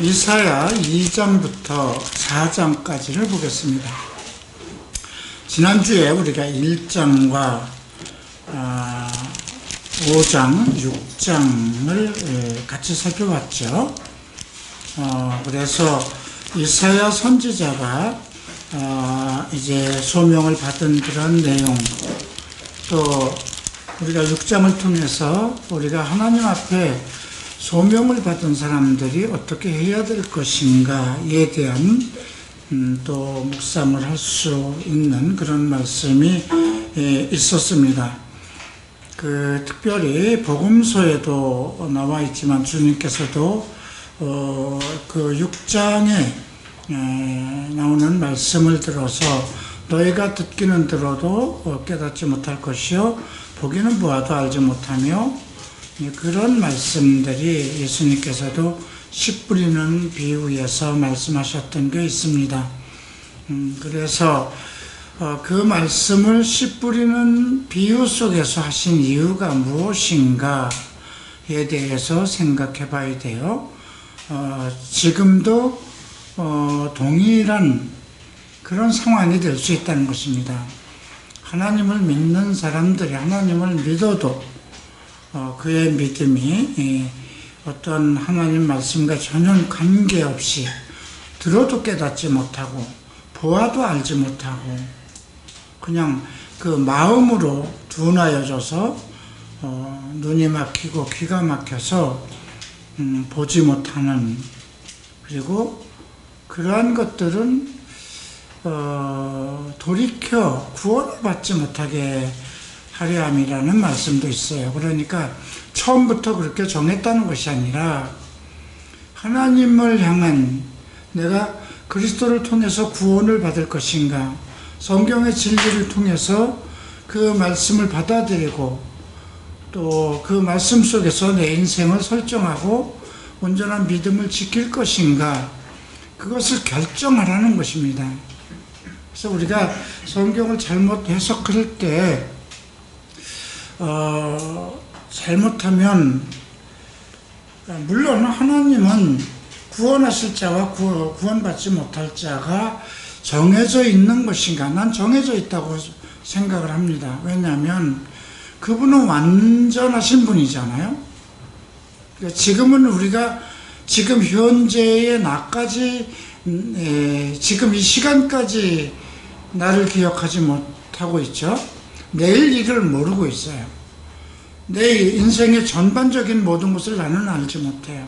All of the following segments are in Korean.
이사야 2장부터 4장까지를 보겠습니다. 지난주에 우리가 1장과 5장, 6장을 같이 살펴봤죠. 그래서 이사야 선지자가 이제 소명을 받은 그런 내용, 또 우리가 6장을 통해서 우리가 하나님 앞에 소명을 받은 사람들이 어떻게 해야 될 것인가에 대한 또 묵상을 할 수 있는 그런 말씀이 있었습니다. 특별히 복음서에도 나와 있지만 주님께서도 그 6장에 나오는 말씀을 들어서 너희가 듣기는 들어도 깨닫지 못할 것이요 보기는 보아도 알지 못하며, 그런 말씀들이 예수님께서도 씨 뿌리는 비유에서 말씀하셨던 게 있습니다. 그래서 그 말씀을 씨 뿌리는 비유 속에서 하신 이유가 무엇인가에 대해서 생각해 봐야 돼요. 지금도 동일한 그런 상황이 될 수 있다는 것입니다. 하나님을 믿는 사람들이 하나님을 믿어도 그의 믿음이 어떤 하나님 말씀과 전혀 관계없이 들어도 깨닫지 못하고 보아도 알지 못하고 그냥 그 마음으로 둔하여져서 눈이 막히고 귀가 막혀서 보지 못하는, 그리고 그러한 것들은 돌이켜 구원을 받지 못하게 하려 함이라는 말씀도 있어요. 그러니까 처음부터 그렇게 정했다는 것이 아니라 하나님을 향한, 내가 그리스도를 통해서 구원을 받을 것인가, 성경의 진리를 통해서 그 말씀을 받아들이고 또 그 말씀 속에서 내 인생을 설정하고 온전한 믿음을 지킬 것인가, 그것을 결정하라는 것입니다. 그래서 우리가 성경을 잘못 해석할 때 잘못하면, 물론 하나님은 구원하실 자와 구원받지 못할 자가 정해져 있는 것인가? 난 정해져 있다고 생각을 합니다. 왜냐하면 그분은 완전하신 분이잖아요. 그러니까 지금은 우리가 지금 현재의 나까지, 지금 이 시간까지 나를 기억하지 못하고 있죠. 내일 일을 모르고 있어요. 내 인생의 전반적인 모든 것을 나는 알지 못해요.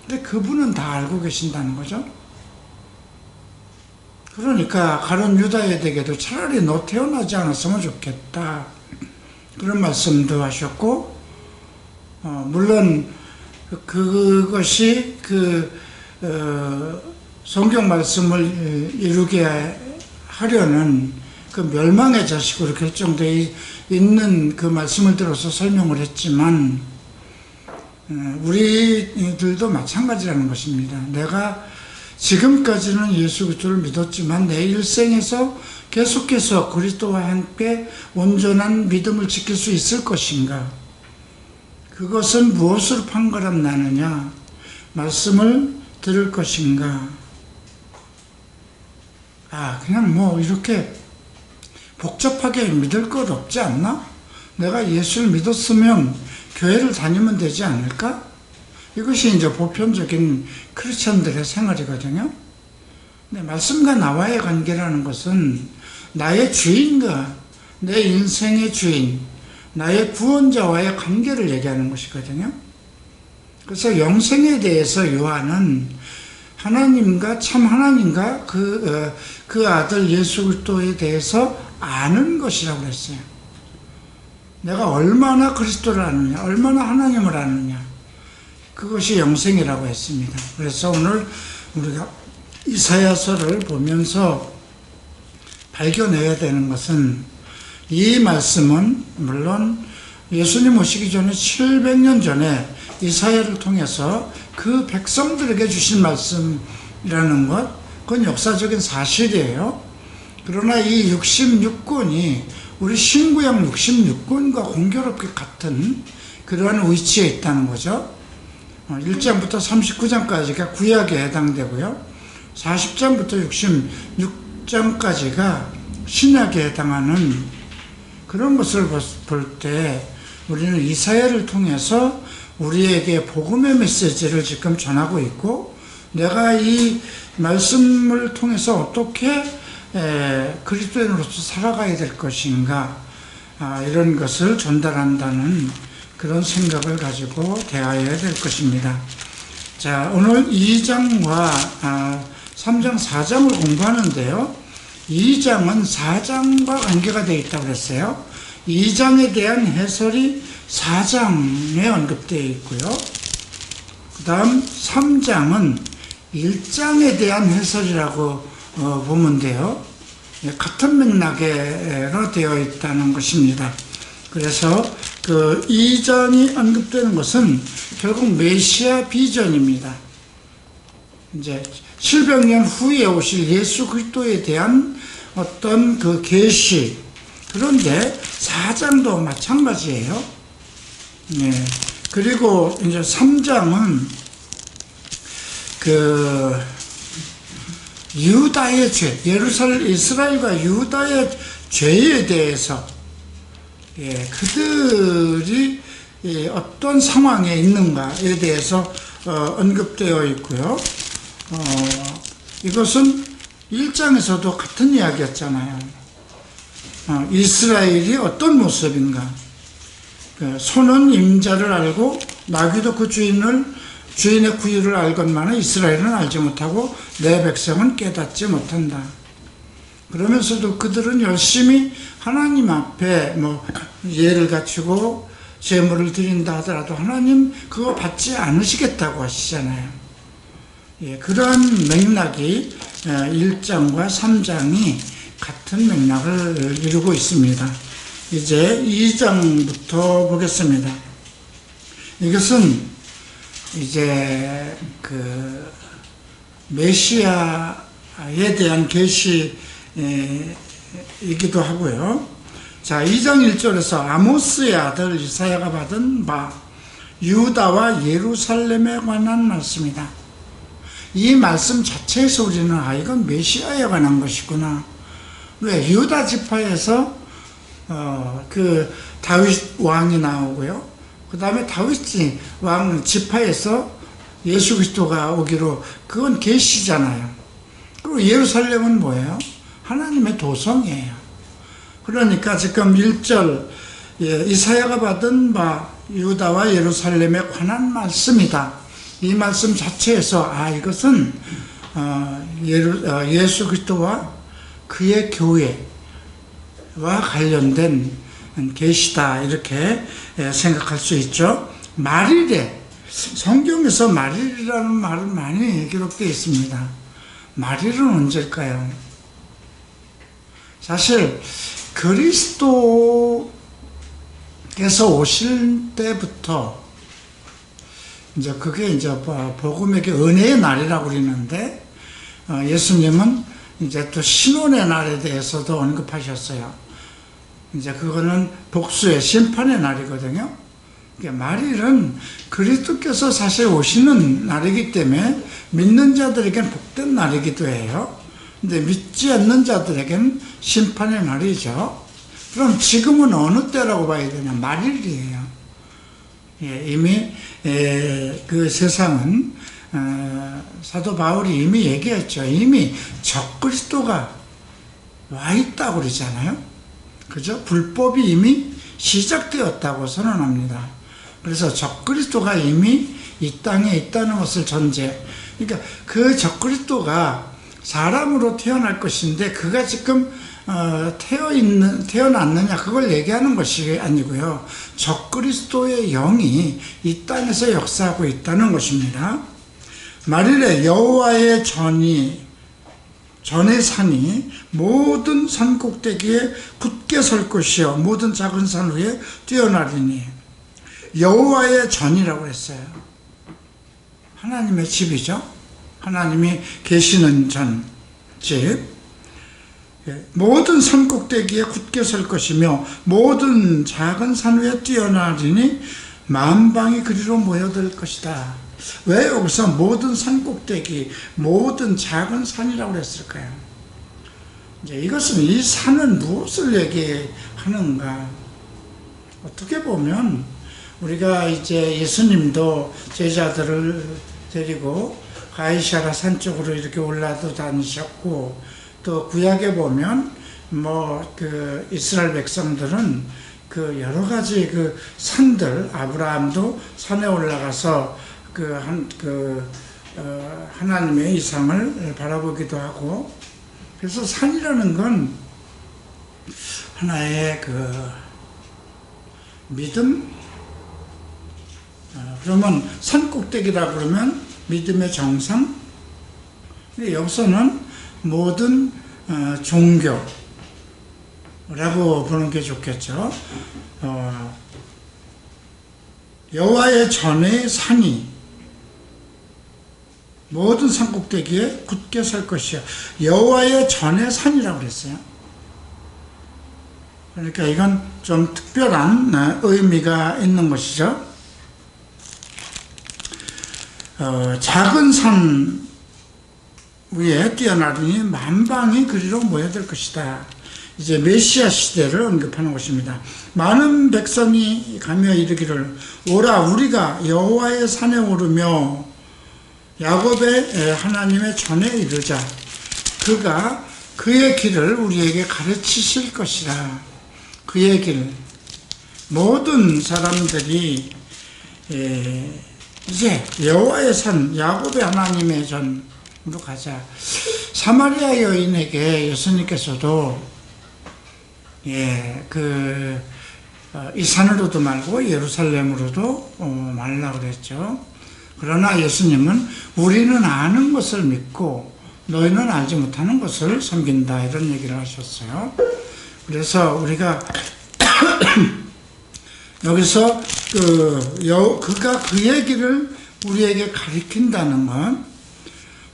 근데 그분은 다 알고 계신다는 거죠. 그러니까 가룟 유다에게도 차라리 너 태어나지 않았으면 좋겠다, 그런 말씀도 하셨고, 물론 그것이 성경 말씀을 이루게 하려는 그 멸망의 자식으로 결정되어 있는 그 말씀을 들어서 설명을 했지만, 우리들도 마찬가지라는 것입니다. 내가 지금까지는 예수 그리스도를 믿었지만 내 일생에서 계속해서 그리스도와 함께 온전한 믿음을 지킬 수 있을 것인가, 그것은 무엇으로 판가름 나느냐, 말씀을 들을 것인가. 그냥 뭐 이렇게 복잡하게 믿을 것 없지 않나? 내가 예수를 믿었으면 교회를 다니면 되지 않을까? 이것이 이제 보편적인 크리스천들의 생활이거든요. 근데 말씀과 나와의 관계라는 것은 나의 주인과 내 인생의 주인, 나의 구원자와의 관계를 얘기하는 것이거든요. 그래서 영생에 대해서 요한은 하나님과 참 하나님과 그 아들 예수 그리스도에 대해서 아는 것이라고 했어요. 내가 얼마나 그리스도를 아느냐, 얼마나 하나님을 아느냐, 그것이 영생이라고 했습니다. 그래서 오늘 우리가 이사야서를 보면서 발견해야 되는 것은, 이 말씀은 물론 예수님 오시기 전에 700년 전에 이사야를 통해서 그 백성들에게 주신 말씀이라는 것, 그건 역사적인 사실이에요. 그러나 이 66권이 우리 신구약 66권과 공교롭게 같은 그러한 위치에 있다는 거죠. 1장부터 39장까지가 구약에 해당되고요. 40장부터 66장까지가 신약에 해당하는 그런 것을 볼 때 우리는 이사야를 통해서 우리에게 복음의 메시지를 지금 전하고 있고, 내가 이 말씀을 통해서 어떻게 그리스도인으로서 살아가야 될 것인가, 이런 것을 전달한다는 그런 생각을 가지고 대하여야 될 것입니다. 자, 오늘 2장과 3장, 4장을 공부하는데요. 2장은 4장과 관계가 되어 있다고 했어요. 2장에 대한 해설이 4장에 언급되어 있고요. 그 다음 3장은 1장에 대한 해설이라고 보면 돼요. 같은 맥락으로 되어 있다는 것입니다. 그래서 그 2장이 언급되는 것은 결국 메시아 비전입니다. 이제 700년 후에 오실 예수 그리스도에 대한 어떤 그 계시. 그런데 4장도 마찬가지예요. 네. 그리고 이제 3장은 그 유다의 죄, 이스라엘과 유다의 죄에 대해서, 그들이 어떤 상황에 있는가에 대해서 언급되어 있고요. 이것은 1장에서도 같은 이야기였잖아요. 이스라엘이 어떤 모습인가. 소는 임자를 알고 나귀도 그 주인의 구유를 알건만은 이스라엘은 알지 못하고 내 백성은 깨닫지 못한다. 그러면서도 그들은 열심히 하나님 앞에 예를 갖추고 제물을 드린다 하더라도 하나님 그거 받지 않으시겠다고 하시잖아요. 그러한 맥락이 1장과 3장이 같은 맥락을 이루고 있습니다. 이제 2장부터 보겠습니다. 이것은 이제 그 메시아에 대한 계시이기도 하고요. 자, 2장 1절에서 아모스의 아들 이사야가 받은 바 유다와 예루살렘에 관한 말씀이다. 이 말씀 자체에서 우리는 이건 메시아에 관한 것이구나. 왜? 유다 지파에서 그 다윗 왕이 나오고요. 그 다음에 다윗 왕 지파에서 예수 그리스도가 오기로, 그건 계시잖아요. 그리고 예루살렘은 뭐예요? 하나님의 도성이에요. 그러니까 지금 1절 이사야가 받은 바 유다와 예루살렘에 관한 말씀이다. 이 말씀 자체에서 이것은 예수 그리스도와 그의 교회와 관련된 계시다, 이렇게 생각할 수 있죠. 말일에, 성경에서 말일이라는 말은 많이 기록되어 있습니다. 말일은 언제일까요? 사실 그리스도께서 오실 때부터 이제 그게 이제 복음의 은혜의 날이라고 그러는데, 예수님은 이제 또 신혼의 날에 대해서도 언급하셨어요. 이제 그거는 복수의 심판의 날이거든요. 말일은 그리스도께서 사실 오시는 날이기 때문에 믿는 자들에겐 복된 날이기도 해요. 근데 믿지 않는 자들에겐 심판의 날이죠. 그럼 지금은 어느 때라고 봐야 되냐? 말일이에요. 이미 그 세상은 사도 바울이 이미 얘기했죠. 이미 적그리스도가 와 있다고 그러잖아요. 그죠? 불법이 이미 시작되었다고 선언합니다. 그래서 적그리스도가 이미 이 땅에 있다는 것을 전제. 그러니까 그 적그리스도가 사람으로 태어날 것인데, 그가 지금 태어났느냐, 그걸 얘기하는 것이 아니고요. 적그리스도의 영이 이 땅에서 역사하고 있다는 것입니다. 말일에 여호와의 전의 산이 모든 산 꼭대기에 굳게 설 것이요 모든 작은 산 위에 뛰어나리니. 여호와의 전이라고 했어요. 하나님의 집이죠. 하나님이 계시는 집. 모든 산 꼭대기에 굳게 설 것이며 모든 작은 산 위에 뛰어나리니 만방이 그리로 모여들 것이다. 왜 여기서 모든 산꼭대기, 모든 작은 산이라고 했을까요? 이제 이것은 이 산은 무엇을 얘기하는가? 어떻게 보면 우리가 이제 예수님도 제자들을 데리고 가이사랴 산 쪽으로 이렇게 올라도 다니셨고, 또 구약에 보면 그 이스라엘 백성들은 그 여러 가지 그 산들, 아브라함도 산에 올라가서 하나님의 이상을 바라보기도 하고, 그래서 산이라는 건 하나의 그 믿음. 그러면 산 꼭대기라 그러면 믿음의 정상. 여기서는 모든 종교라고 보는 게 좋겠죠. 여호와의 전의 산이 모든 산 꼭대기에 굳게 설 것이요. 여호와의 전의 산이라고 그랬어요. 그러니까 이건 좀 특별한 의미가 있는 것이죠. 작은 산 위에 뛰어나르니 만방이 그리로 모여들 것이다. 이제 메시아 시대를 언급하는 것입니다. 많은 백성이 가며 이르기를 오라 우리가 여호와의 산에 오르며 야곱의 하나님의 전에 이르자. 그가 그의 길을 우리에게 가르치실 것이라. 그의 길. 모든 사람들이 이제 여호와의 산, 야곱의 하나님의 전으로 가자. 사마리아 여인에게 예수님께서도 이 산으로도 말고 예루살렘으로도 말라고 그랬죠. 그러나 예수님은 우리는 아는 것을 믿고 너희는 알지 못하는 것을 섬긴다, 이런 얘기를 하셨어요. 그래서 우리가 여기서 그가 그의 길을 우리에게 가리킨다는 건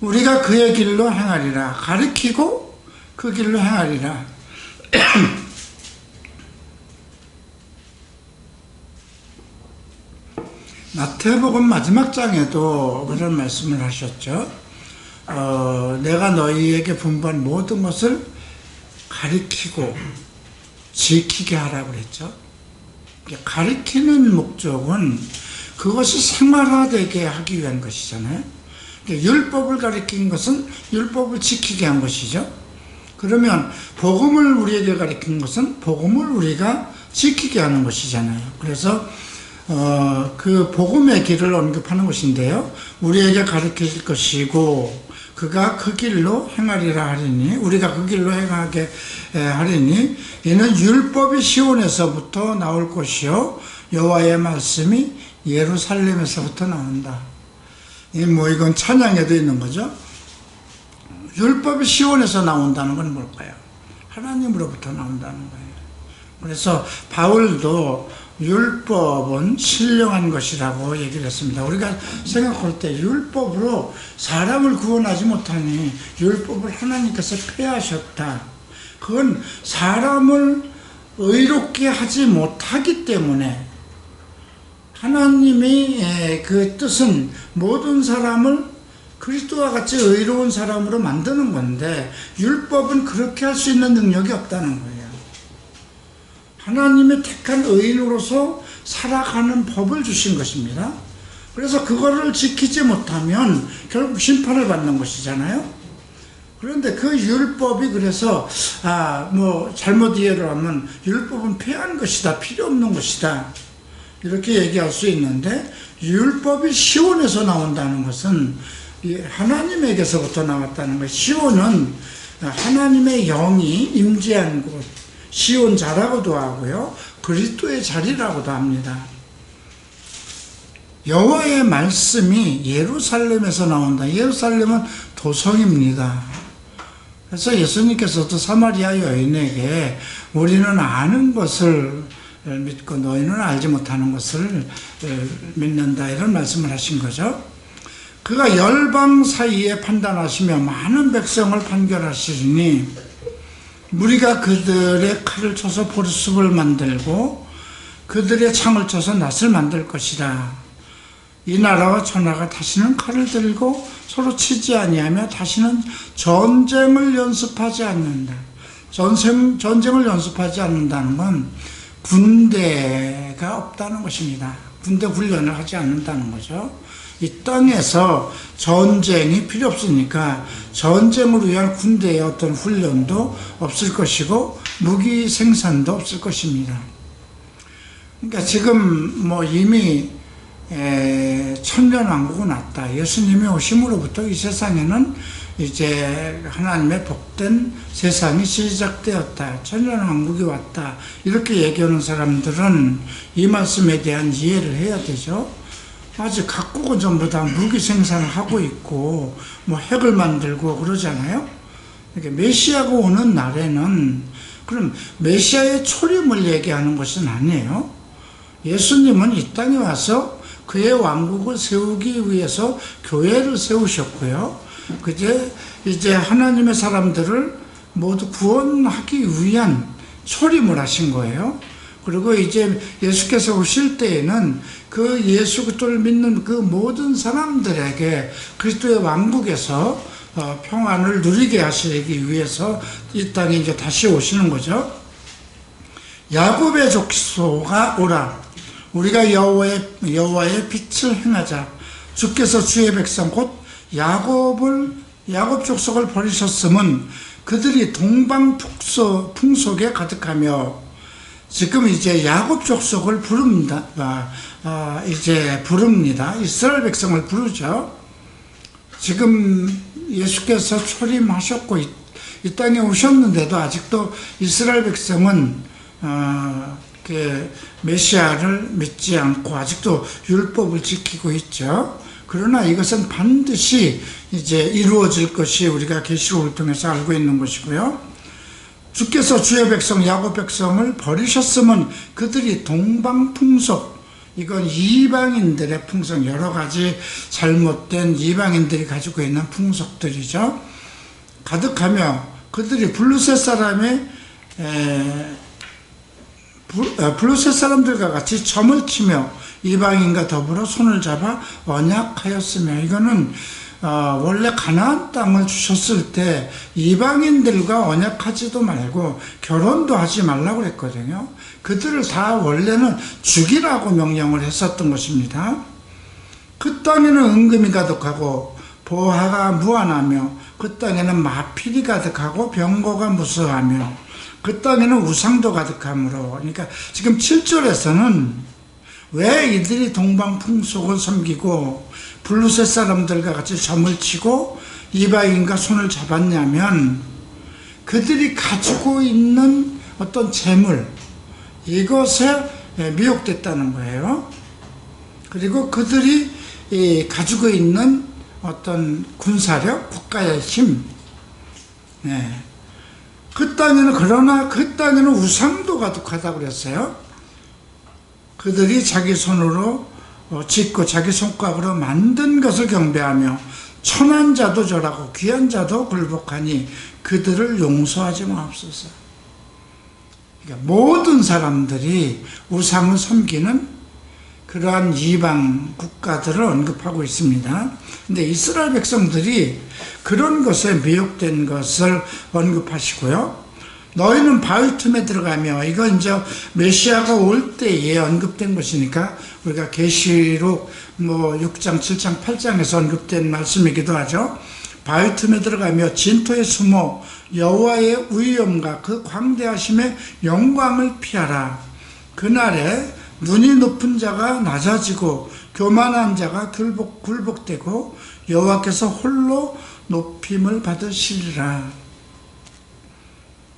우리가 그의 길로 행하리라, 가리키고 그 길로 행하리라. 마태복음 마지막 장에도 그런 말씀을 하셨죠. 내가 너희에게 분부한 모든 것을 가리키고 지키게 하라고 그랬죠. 가리키는 목적은 그것이 생활화되게 하기 위한 것이잖아요. 율법을 가리킨 것은 율법을 지키게 한 것이죠. 그러면 복음을 우리에게 가리킨 것은 복음을 우리가 지키게 하는 것이잖아요. 그래서 그 복음의 길을 언급하는 것인데요. 우리에게 가르칠 것이고 그가 그 길로 행하리라 하리니, 우리가 그 길로 행하게 하리니 이는 율법이 시온에서부터 나올 것이요 여호와의 말씀이 예루살렘에서부터 나온다. 이건 찬양에도 있는 거죠. 율법이 시온에서 나온다는 건 뭘까요? 하나님으로부터 나온다는 거예요. 그래서 바울도 율법은 신령한 것이라고 얘기를 했습니다. 우리가 생각할 때 율법으로 사람을 구원하지 못하니 율법을 하나님께서 폐하셨다. 그건 사람을 의롭게 하지 못하기 때문에, 하나님의 그 뜻은 모든 사람을 그리스도와 같이 의로운 사람으로 만드는 건데 율법은 그렇게 할 수 있는 능력이 없다는 거예요. 하나님의 택한 의인으로서 살아가는 법을 주신 것입니다. 그래서 그거를 지키지 못하면 결국 심판을 받는 것이잖아요. 그런데 그 율법이 그래서 잘못 이해를 하면 율법은 폐한 것이다, 필요 없는 것이다, 이렇게 얘기할 수 있는데, 율법이 시온에서 나온다는 것은 하나님에게서부터 나왔다는 거예요. 시온은 하나님의 영이 임재한 곳, 시온 자라고도 하고요, 그리스도의 자리라고도 합니다. 여호와의 말씀이 예루살렘에서 나온다. 예루살렘은 도성입니다. 그래서 예수님께서도 사마리아 여인에게 우리는 아는 것을 믿고 너희는 알지 못하는 것을 믿는다, 이런 말씀을 하신 거죠. 그가 열방 사이에 판단하시며 많은 백성을 판결하시리니 무리가 그들의 칼을 쳐서 보리숲을 만들고 그들의 창을 쳐서 낫을 만들 것이라. 이 나라와 저 나라가 다시는 칼을 들고 서로 치지 아니하며 다시는 전쟁을 연습하지 않는다. 전쟁을 연습하지 않는다는 건 군대가 없다는 것입니다. 군대 훈련을 하지 않는다는 거죠. 이 땅에서 전쟁이 필요 없으니까 전쟁을 위한 군대의 어떤 훈련도 없을 것이고 무기 생산도 없을 것입니다. 그러니까 지금 뭐 이미 천년왕국은 왔다. 예수님이 오심으로부터 이 세상에는 이제 하나님의 복된 세상이 시작되었다. 천년왕국이 왔다. 이렇게 얘기하는 사람들은 이 말씀에 대한 이해를 해야 되죠. 아직 각국은 전부 다 무기 생산을 하고 있고 뭐 핵을 만들고 그러잖아요. 그러니까 메시아가 오는 날에는 그럼 메시아의 초림을 얘기하는 것은 아니에요. 예수님은 이 땅에 와서 그의 왕국을 세우기 위해서 교회를 세우셨고요. 이제 하나님의 사람들을 모두 구원하기 위한 초림을 하신 거예요. 그리고 이제 예수께서 오실 때에는 그 예수 그리스도를 믿는 그 모든 사람들에게 그리스도의 왕국에서 평안을 누리게 하시기 위해서 이 땅에 이제 다시 오시는 거죠. 야곱의 족속아 오라. 우리가 여호와의 빛을 행하자. 주께서 주의 백성 곧 야곱 족속을 버리셨음은 그들이 동방 풍속에 가득하며. 지금 이제 야곱 족속을 부릅니다. 부릅니다. 이스라엘 백성을 부르죠. 지금 예수께서 초림하셨고 이 땅에 오셨는데도 아직도 이스라엘 백성은 메시아를 믿지 않고 아직도 율법을 지키고 있죠. 그러나 이것은 반드시 이제 이루어질 것이 우리가 계시록을 통해서 알고 있는 것이고요. 주께서 주의 백성 야곱 백성을 버리셨으면 그들이 동방 풍속, 이건 이방인들의 풍속, 여러 가지 잘못된 이방인들이 가지고 있는 풍속들이죠. 가득하며 그들이 블루셋 사람들과 같이 점을 치며 이방인과 더불어 손을 잡아 언약하였으며. 이거는 원래 가나안 땅을 주셨을 때 이방인들과 언약하지도 말고 결혼도 하지 말라고 그랬거든요. 그들을 다 원래는 죽이라고 명령을 했었던 것입니다. 그 땅에는 은금이 가득하고 보화가 무한하며 그 땅에는 마필이 가득하고 병거가 무수하며 그 땅에는 우상도 가득하므로. 그러니까 지금 7절에서는 왜 이들이 동방 풍속을 섬기고 블루셋 사람들과 같이 점을 치고 이방인과 손을 잡았냐면 그들이 가지고 있는 어떤 재물, 이것에 미혹됐다는 거예요. 그리고 그들이 가지고 있는 어떤 군사력, 국가의 힘, 그러나 그 땅에는 우상도 가득하다고 그랬어요. 그들이 자기 손으로 짓고 자기 손가락으로 만든 것을 경배하며 천한 자도 절하고 귀한 자도 굴복하니 그들을 용서하지 마옵소서. 그러니까 모든 사람들이 우상을 섬기는 그러한 이방 국가들을 언급하고 있습니다. 근데 이스라엘 백성들이 그런 것에 미혹된 것을 언급하시고요. 너희는 바위 틈에 들어가며, 이건 이제 메시아가 올 때에 언급된 것이니까 우리가 계시록 6장, 7장, 8장에서 언급된 말씀이기도 하죠. 바위 틈에 들어가며 진토에 숨어 여호와의 위엄과 그 광대하심의 영광을 피하라. 그날에 눈이 높은 자가 낮아지고 교만한 자가 굴복되고 여호와께서 홀로 높임을 받으시리라.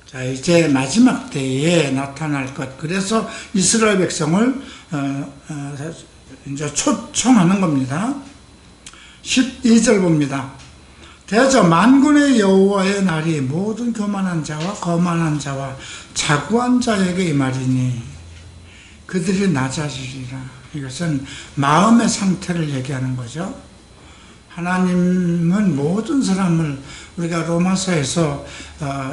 자, 이제 마지막 때에 나타날 것. 그래서 이스라엘 백성을 이제 초청하는 겁니다. 12절 봅니다. 대저 만군의 여호와의 날이 모든 교만한 자와 거만한 자와 자고한 자에게 임하리니 그들이 낮아지리라. 이것은 마음의 상태를 얘기하는 거죠. 하나님은 모든 사람을, 우리가 로마서에서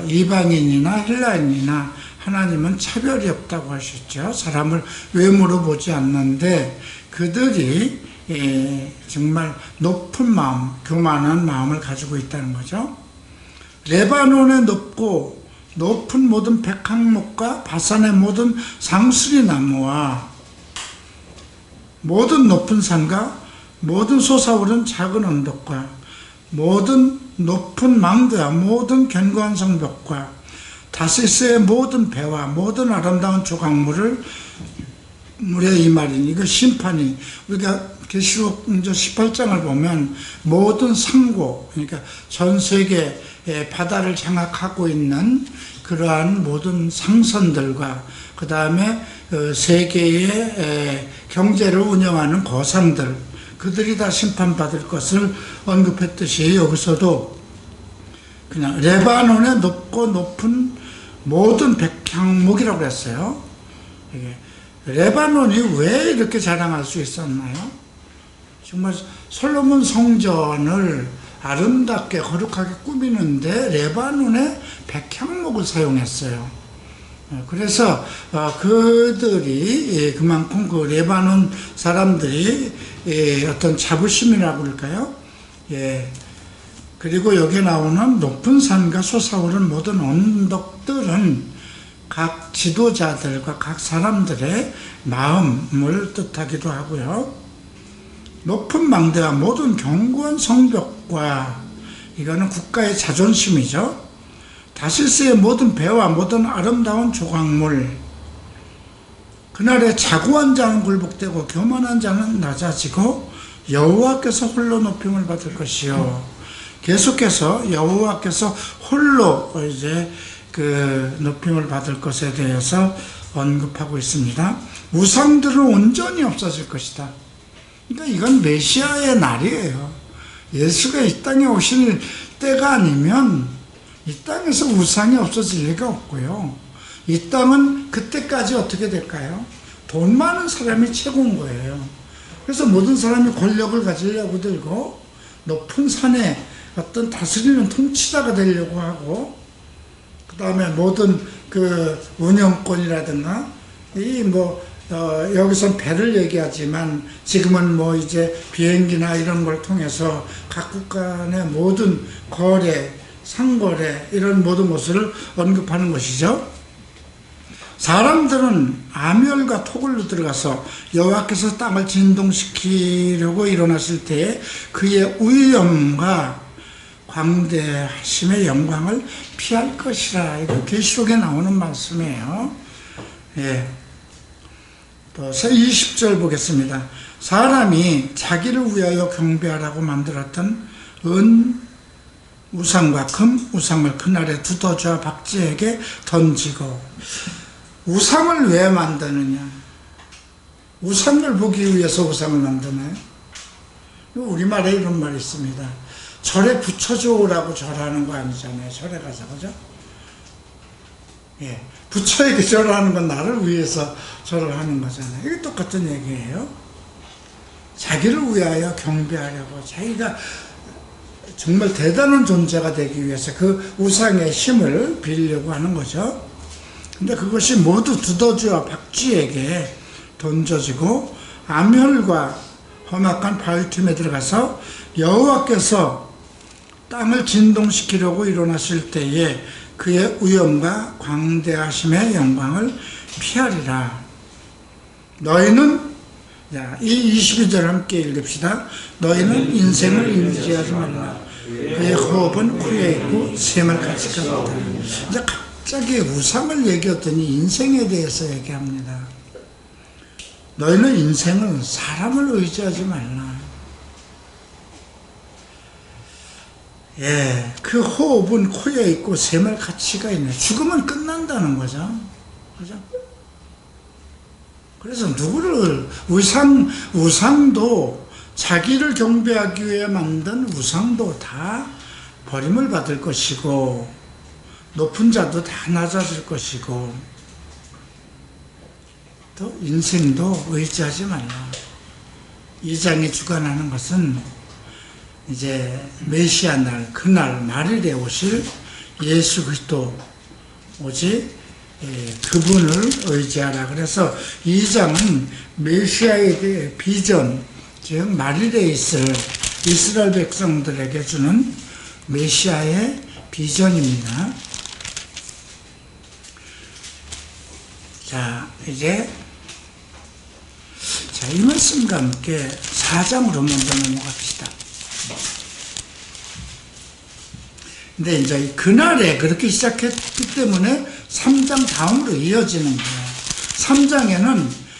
이방인이나 헬라인이나 하나님은 차별이 없다고 하셨죠. 사람을 외모로 보지 않는데 그들이 정말 높은 마음, 교만한 마음을 가지고 있다는 거죠. 레바논의 높은 모든 백향목과 바산의 모든 상수리 나무와 모든 높은 산과 모든 솟아오른 작은 언덕과 모든 높은 망대와 모든 견고한 성벽과 다시스의 모든 배와 모든 아름다운 조각물을 물의 이 말이니 이거 심판이 우리가 계시록 18장을 보면 모든 상고 그러니까 전 세계 바다를 장악하고 있는 그러한 모든 상선들과 그 다음에 세계의 경제를 운영하는 거상들 그들이 다 심판받을 것을 언급했듯이 여기서도 그냥 레바논의 높고 높은 모든 백향목이라고 했어요. 레바논이 왜 이렇게 자랑할 수 있었나요? 정말 솔로몬 성전을 아름답게 거룩하게 꾸미는데 레바논의 백향목을 사용했어요. 그래서 그들이 그만큼 그 레바논 사람들이 어떤 자부심이라고 그럴까요? 그리고 여기에 나오는 높은 산과 솟아오른 모든 언덕들은 각 지도자들과 각 사람들의 마음을 뜻하기도 하고요. 높은 망대와 모든 견고한 성벽과 이거는 국가의 자존심이죠. 다시스의 모든 배와 모든 아름다운 조각물 그날에 자고한 자는 굴복되고 교만한 자는 낮아지고 여호와께서 홀로 높임을 받을 것이요. 계속해서 여호와께서 홀로 이제 그 높임을 받을 것에 대해서 언급하고 있습니다. 우상들은 온전히 없어질 것이다. 그러니까 이건 메시아의 날이에요. 예수가 이 땅에 오실 때가 아니면 이 땅에서 우상이 없어질 리가 없고요. 이 땅은 그때까지 어떻게 될까요? 돈 많은 사람이 최고인 거예요. 그래서 모든 사람이 권력을 가지려고 들고 높은 산에 어떤 다스리는 통치자가 되려고 하고 그 다음에 모든 그 운영권이라든가 여기선 배를 얘기하지만 지금은 뭐 이제 비행기나 이런 걸 통해서 각국 간의 모든 거래, 상거래 이런 모든 것을 언급하는 것이죠. 사람들은 암열과 토굴로 들어가서 여호와께서 땅을 진동시키려고 일어나실 때에 그의 위엄과 광대하심의 영광을 피할 것이라. 이거 계시록에 나오는 말씀이에요. 또 20절 보겠습니다. 사람이 자기를 위하여 경배하라고 만들었던 은 우상과 금 우상을 그날에 두더지와 박쥐에게 던지고. 우상을 왜 만드느냐? 우상을 보기 위해서 우상을 만드나요? 우리말에 이런 말이 있습니다. 절에 붙여줘라고 절하는 거 아니잖아요. 절에 가서, 그죠? 부처에게 절하는 건 나를 위해서 절을 하는 거잖아요. 이게 똑같은 얘기예요. 자기를 위하여 경배하려고, 자기가 정말 대단한 존재가 되기 위해서 그 우상의 힘을 빌려고 하는 거죠. 근데 그것이 모두 두더지와 박쥐에게 던져지고 암혈과 험악한 바위 틈에 들어가서 여호와께서 땅을 진동시키려고 일어나실 때에 그의 위엄과 광대하심의 영광을 피하리라. 너희는, 이 22절 함께 읽읍시다. 너희는 인생을 인지하지 말라. 그의 호흡은 코에 있고 샘을 같이 가졌다. 이제 갑자기 우상을 얘기했더니 인생에 대해서 얘기합니다. 너희는 인생은 사람을 의지하지 말라. 그 호흡은 코에 있고 샘을 가치가 있네. 죽으면 끝난다는 거죠. 그죠? 그래서 누구를, 우상도 자기를 경배하기 위해 만든 우상도 다 버림을 받을 것이고, 높은 자도 다 낮아질 것이고, 또 인생도 의지하지 말라. 이 장이 주관하는 것은 이제 메시아 날, 그날 말일에 오실 예수 그리스도 오직 그분을 의지하라. 그래서 이 장은 메시아에 대해 비전, 즉 말일에 있을 이스라엘 백성들에게 주는 메시아의 비전입니다. 자, 이제 이 말씀과 함께 4장으로 먼저 넘어갑시다. 근데 이제 그날에 그렇게 시작했기 때문에 3장 다음으로 이어지는 거예요. 3장에는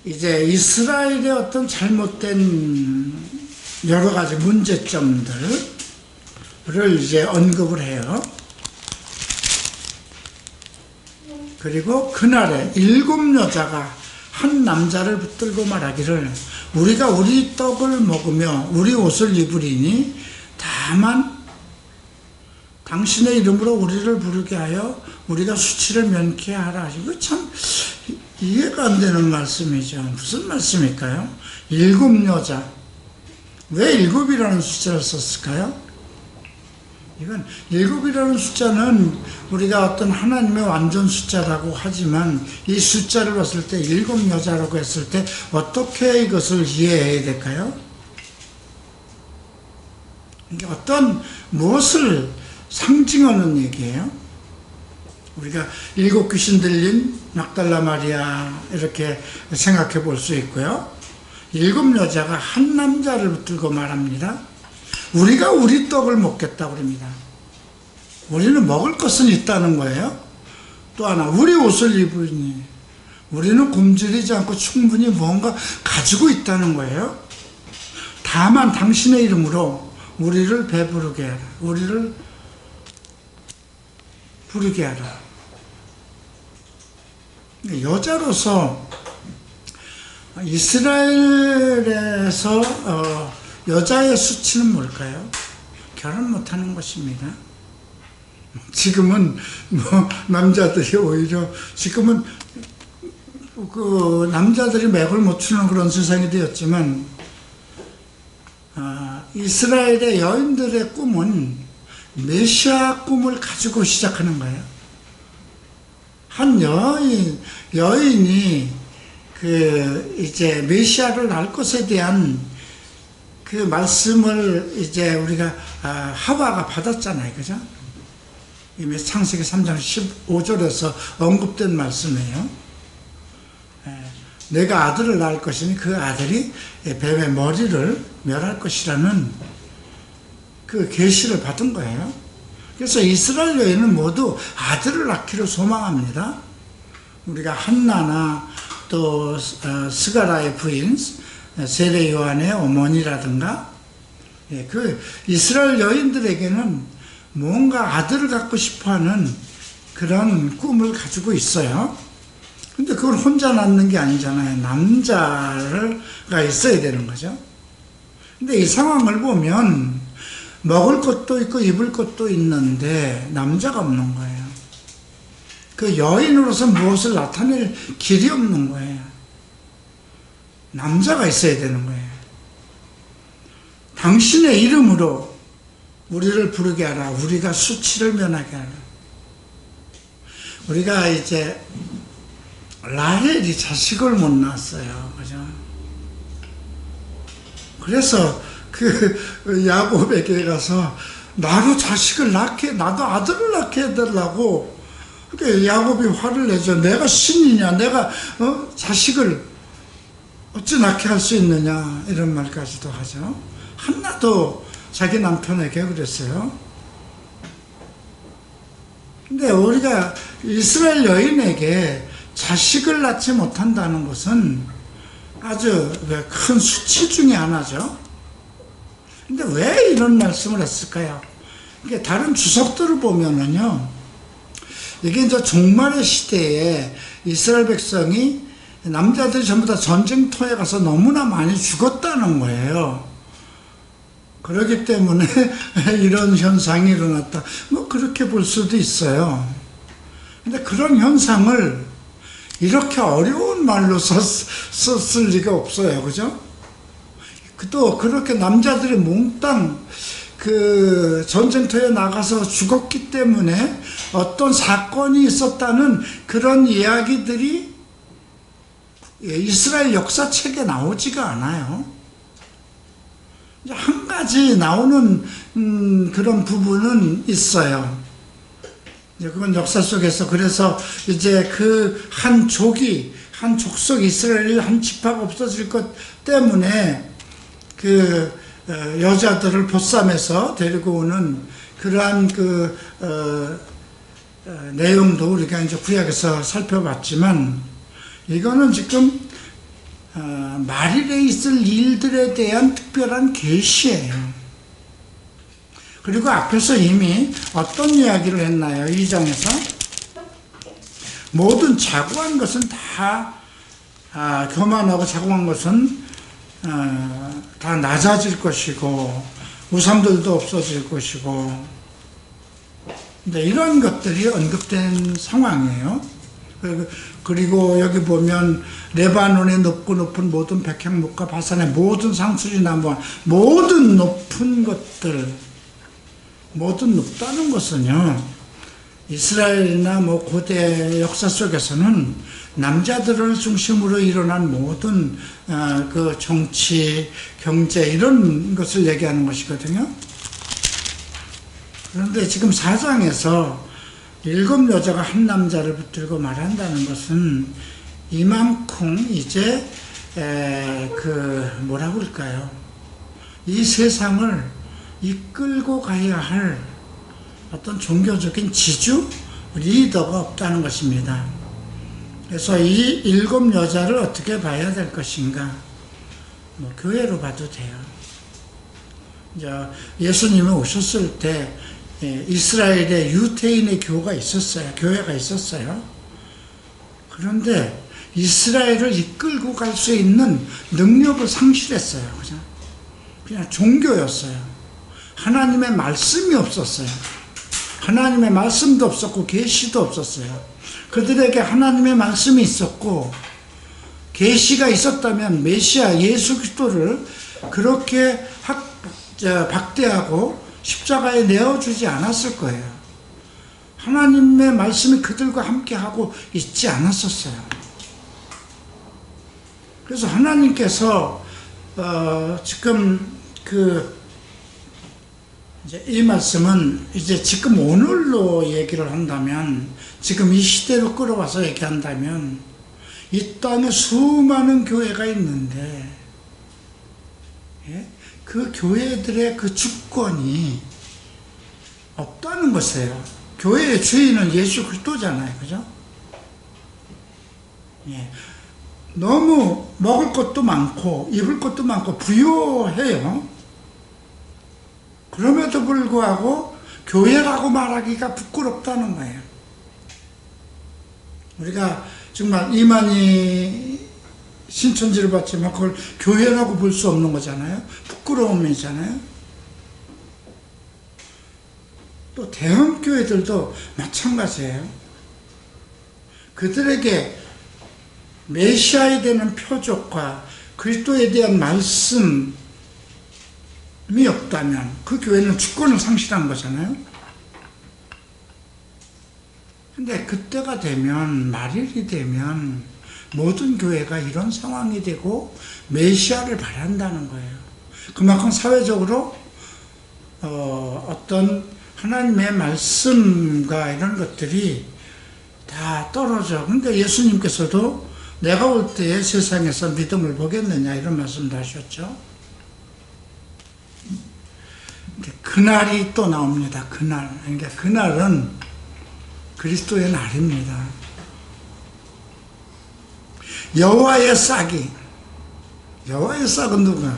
이제 이스라엘의 어떤 잘못된 여러 가지 문제점들을 이제 언급을 해요. 그리고 그날에 7 여자가 한 남자를 붙들고 말하기를 우리가 우리 떡을 먹으며 우리 옷을 입으리니 다만 당신의 이름으로 우리를 부르게 하여 우리가 수치를 면케 하라. 이거 참 이해가 안 되는 말씀이죠. 무슨 말씀일까요? 7 여자. 왜 7이라는 숫자를 썼을까요? 이건 7이라는 숫자는 우리가 어떤 하나님의 완전 숫자라고 하지만 이 숫자를 봤을 때 7 여자라고 했을 때 어떻게 이것을 이해해야 될까요? 이게 무엇을 상징하는 얘기예요? 우리가 7 귀신 들린 막달라 마리아 이렇게 생각해 볼 수 있고요. 7 여자가 한 남자를 붙들고 말합니다. 우리가 우리 떡을 먹겠다고 그럽니다. 우리는 먹을 것은 있다는 거예요. 또 하나, 우리 옷을 입으니 우리는 굶주리지 않고 충분히 무언가 가지고 있다는 거예요. 다만 당신의 이름으로 우리를 배부르게 하라. 우리를 부르게 하라. 여자로서 이스라엘에서 여자의 수치는 뭘까요? 결혼 못하는 것입니다. 지금은 남자들이 오히려 지금은 남자들이 맥을 못 추는 그런 세상이 되었지만 이스라엘의 여인들의 꿈은 메시아 꿈을 가지고 시작하는 거예요. 한 여인이 이제 메시아를 낳을 것에 대한 그 말씀을 이제 우리가 하와가 받았잖아요. 그죠? 이미 창세기 3장 15절에서 언급된 말씀이에요. 내가 아들을 낳을 것이니 그 아들이 뱀의 머리를 멸할 것이라는 그 계시를 받은 거예요. 그래서 이스라엘 여인은 모두 아들을 낳기를 소망합니다. 우리가 한나나 또 스가라의 부인 세례 요한의 어머니라든가 그 이스라엘 여인들에게는 뭔가 아들을 갖고 싶어하는 그런 꿈을 가지고 있어요. 근데 그걸 혼자 낳는 게 아니잖아요. 남자가 있어야 되는 거죠. 근데 이 상황을 보면 먹을 것도 있고 입을 것도 있는데 남자가 없는 거예요. 그 여인으로서 무엇을 나타낼 길이 없는 거예요. 남자가 있어야 되는 거예요. 당신의 이름으로 우리를 부르게 하라. 우리가 수치를 면하게 하라. 우리가 이제 라헬이 자식을 못 낳았어요. 그죠? 그래서 야곱에게 가서 나도 자식을 나도 아들을 낳게 해달라고. 그러니까 야곱이 화를 내죠. 내가 신이냐? 내가 자식을 어찌 낳게 할 수 있느냐? 이런 말까지도 하죠. 한나도 자기 남편에게 그랬어요. 근데 우리가 이스라엘 여인에게 자식을 낳지 못한다는 것은 아주 큰 수치 중에 하나죠. 근데 왜 이런 말씀을 했을까요? 이게 다른 주석들을 보면은요, 이게 이제 종말의 시대에 이스라엘 백성이 남자들이 전부 다 전쟁터에 가서 너무나 많이 죽었다는 거예요. 그렇기 때문에 이런 현상이 일어났다. 뭐 그렇게 볼 수도 있어요. 근데 그런 현상을 이렇게 어려운 말로 썼을 리가 없어요. 그죠? 또 그렇게 남자들이 몽땅 전쟁터에 나가서 죽었기 때문에 어떤 사건이 있었다는 그런 이야기들이 이스라엘 역사책에 나오지가 않아요. 이제 한 가지 나오는 그런 부분은 있어요. 이제 그건 역사 속에서, 그래서 이제 그 한 족이, 한 족속 이스라엘 한 지파가 없어질 것 때문에 그 여자들을 보쌈해서 데리고 오는 그러한 내용도 우리가 이제 구약에서 살펴봤지만, 이거는 지금 말일에 있을 일들에 대한 특별한 계시예요. 그리고 앞에서 이미 어떤 이야기를 했나요? 2장에서 모든 자고한 것은 다 교만하고 자고한 것은 다 낮아질 것이고 우상들도 없어질 것이고, 근데 이런 것들이 언급된 상황이에요. 그리고 여기 보면 레바논의 높고 높은 모든 백향목과 바산의 모든 상수리나무와 모든 높은 것들, 모든 높다는 것은요, 이스라엘이나 뭐 고대 역사 속에서는 남자들을 중심으로 일어난 모든 그 정치, 경제 이런 것을 얘기하는 것이거든요. 그런데 지금 4장에서 7 여자가 한 남자를 붙들고 말한다는 것은 이만큼 이제 뭐라고 할까요? 이 세상을 이끌고 가야 할 어떤 종교적인 지주, 리더가 없다는 것입니다. 그래서 이 7 여자를 어떻게 봐야 될 것인가? 뭐 교회로 봐도 돼요. 이제 예수님이 오셨을 때 이스라엘에 유대인의 교회가 있었어요. 그런데 이스라엘을 이끌고 갈 수 있는 능력을 상실했어요. 그냥 종교였어요. 하나님의 말씀이 없었어요. 하나님의 말씀도 없었고 계시도 없었어요. 그들에게 하나님의 말씀이 있었고 계시가 있었다면 메시아 예수 그리스도를 그렇게 박대하고 십자가에 내어주지 않았을 거예요. 하나님의 말씀이 그들과 함께하고 있지 않았었어요. 그래서 하나님께서 지금 이제 이 말씀은 이제 지금 오늘로 얘기를 한다면, 지금 이 시대로 끌어와서 얘기한다면, 이 땅에 수많은 교회가 있는데, 그 교회들의 그 주권이 없다는 것이에요. 교회의 주인은 예수 그리스도잖아요. 그죠? 너무 먹을 것도 많고 입을 것도 많고 부유해요. 그럼에도 불구하고 교회라고 말하기가 부끄럽다는 거예요. 우리가 정말 이만희 신천지를 받지만 그걸 교회라고 볼 수 없는 거잖아요. 부끄러움이잖아요. 또 대형교회들도 마찬가지예요. 그들에게 메시아에 대한 표적과 그리스도에 대한 말씀이 없다면 그 교회는 주권을 상실한 거잖아요. 근데 그때가 되면, 말일이 되면 모든 교회가 이런 상황이 되고 메시아를 바란다는 거예요. 그만큼 사회적으로 어떤 하나님의 말씀과 이런 것들이 다 떨어져. 근데 예수님께서도 내가 올 때에 세상에서 믿음을 보겠느냐 이런 말씀도 하셨죠. 그날이 또 나옵니다. 그날. 그러니까 그날은 그리스도의 날입니다. 여호와의 싹이, 여호와의 싹은 누구야?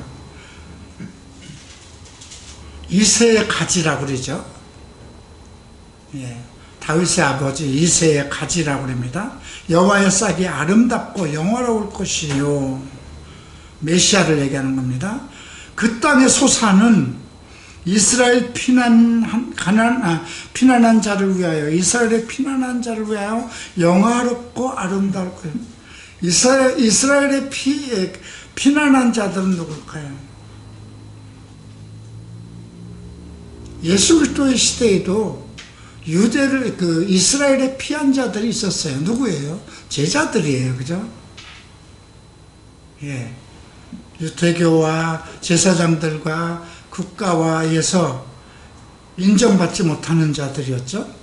이새의 가지라고 그러죠. 다윗의 아버지 이새의 가지라고 그럽니다. 여호와의 싹이 아름답고 영화로울 것이요. 메시아를 얘기하는 겁니다. 그 땅의 소사는 이스라엘 피난한 자를 위하여, 이스라엘의 피난한 자를 위하여 영화롭고 아름다울 거예요. 이스라엘의 피난한 자들은 누굴까요? 예수 그리스도의 시대에도 이스라엘의 피한 자들이 있었어요. 누구예요? 제자들이에요. 그죠? 유태교와 제사장들과 국가와에서 인정받지 못하는 자들이었죠.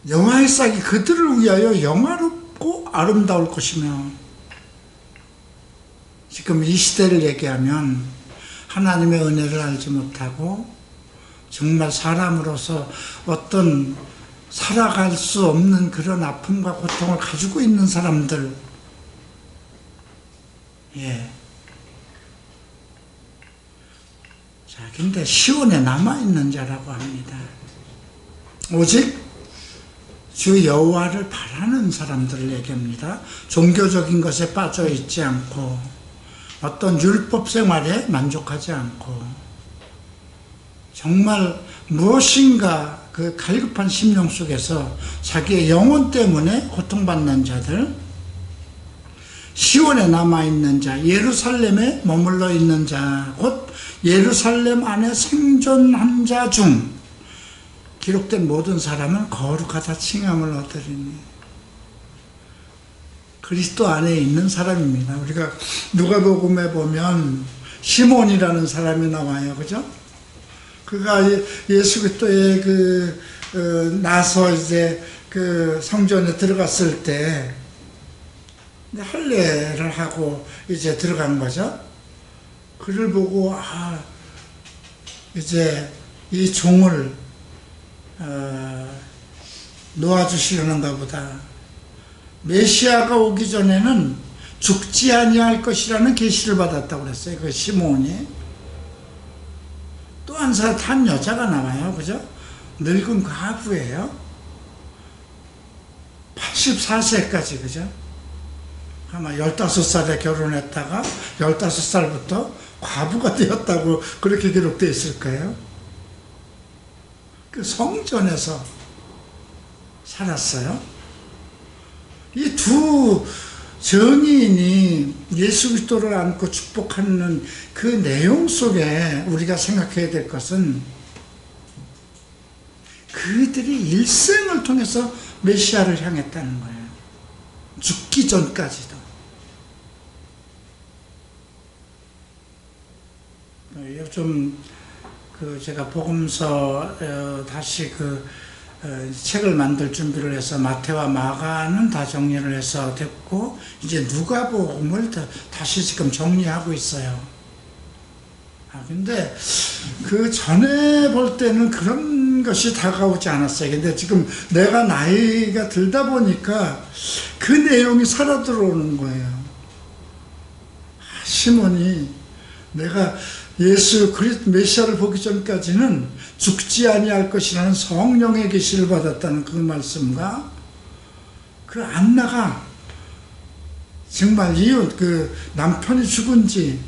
여호와의 싹이 그들을 위하여 영화롭고 아름다울 것이며, 지금 이 시대를 얘기하면 하나님의 은혜를 알지 못하고 정말 사람으로서 어떤 살아갈 수 없는 그런 아픔과 고통을 가지고 있는 사람들, 자, 근데 시온에 남아있는 자라고 합니다. 오직 주 여호와를 바라는 사람들을 얘기합니다. 종교적인 것에 빠져 있지 않고 어떤 율법 생활에 만족하지 않고 정말 무엇인가 그 갈급한 심령 속에서 자기의 영혼 때문에 고통받는 자들, 시온에 남아있는 자, 예루살렘에 머물러 있는 자, 곧 예루살렘 안에 생존한 자 중 기록된 모든 사람은 거룩하다 칭함을 얻으리니, 그리스도 안에 있는 사람입니다. 우리가 누가복음에 보면 시몬이라는 사람이 나와요. 그죠? 그가 예수 그리스도의 나서 이제 그 성전에 들어갔을 때 할례를 하고 이제 들어간 거죠. 그를 보고 이제 이 종을 놓아주시려는가 보다. 메시아가 오기 전에는 죽지 아니할 것이라는 계시를 받았다고 그랬어요. 그 시몬이. 또 한 여자가 나와요. 그죠? 늙은 과부예요. 84세까지, 그죠? 아마 15살에 결혼했다가 15살부터 과부가 되었다고 그렇게 기록되어 있을 거예요. 그 성전에서 살았어요. 이 두 정의인이 예수 그리스도를 안고 축복하는 그 내용 속에 우리가 생각해야 될 것은, 그들이 일생을 통해서 메시아를 향했다는 거예요. 죽기 전까지도. 요즘 제가 복음서 다시 책을 만들 준비를 해서 마태와 마가는 다 정리를 해서 됐고, 이제 누가복음을 다시 지금 정리하고 있어요. 근데 그 전에 볼 때는 그런 것이 다가오지 않았어요. 근데 지금 내가 나이가 들다 보니까 그 내용이 살아 들어오는 거예요. 시몬이 내가 예수 그리스도 메시아를 보기 전까지는 죽지 아니할 것이라는 성령의 계시를 받았다는 그 말씀과, 그 안나가 정말 이웃 남편이 죽은 지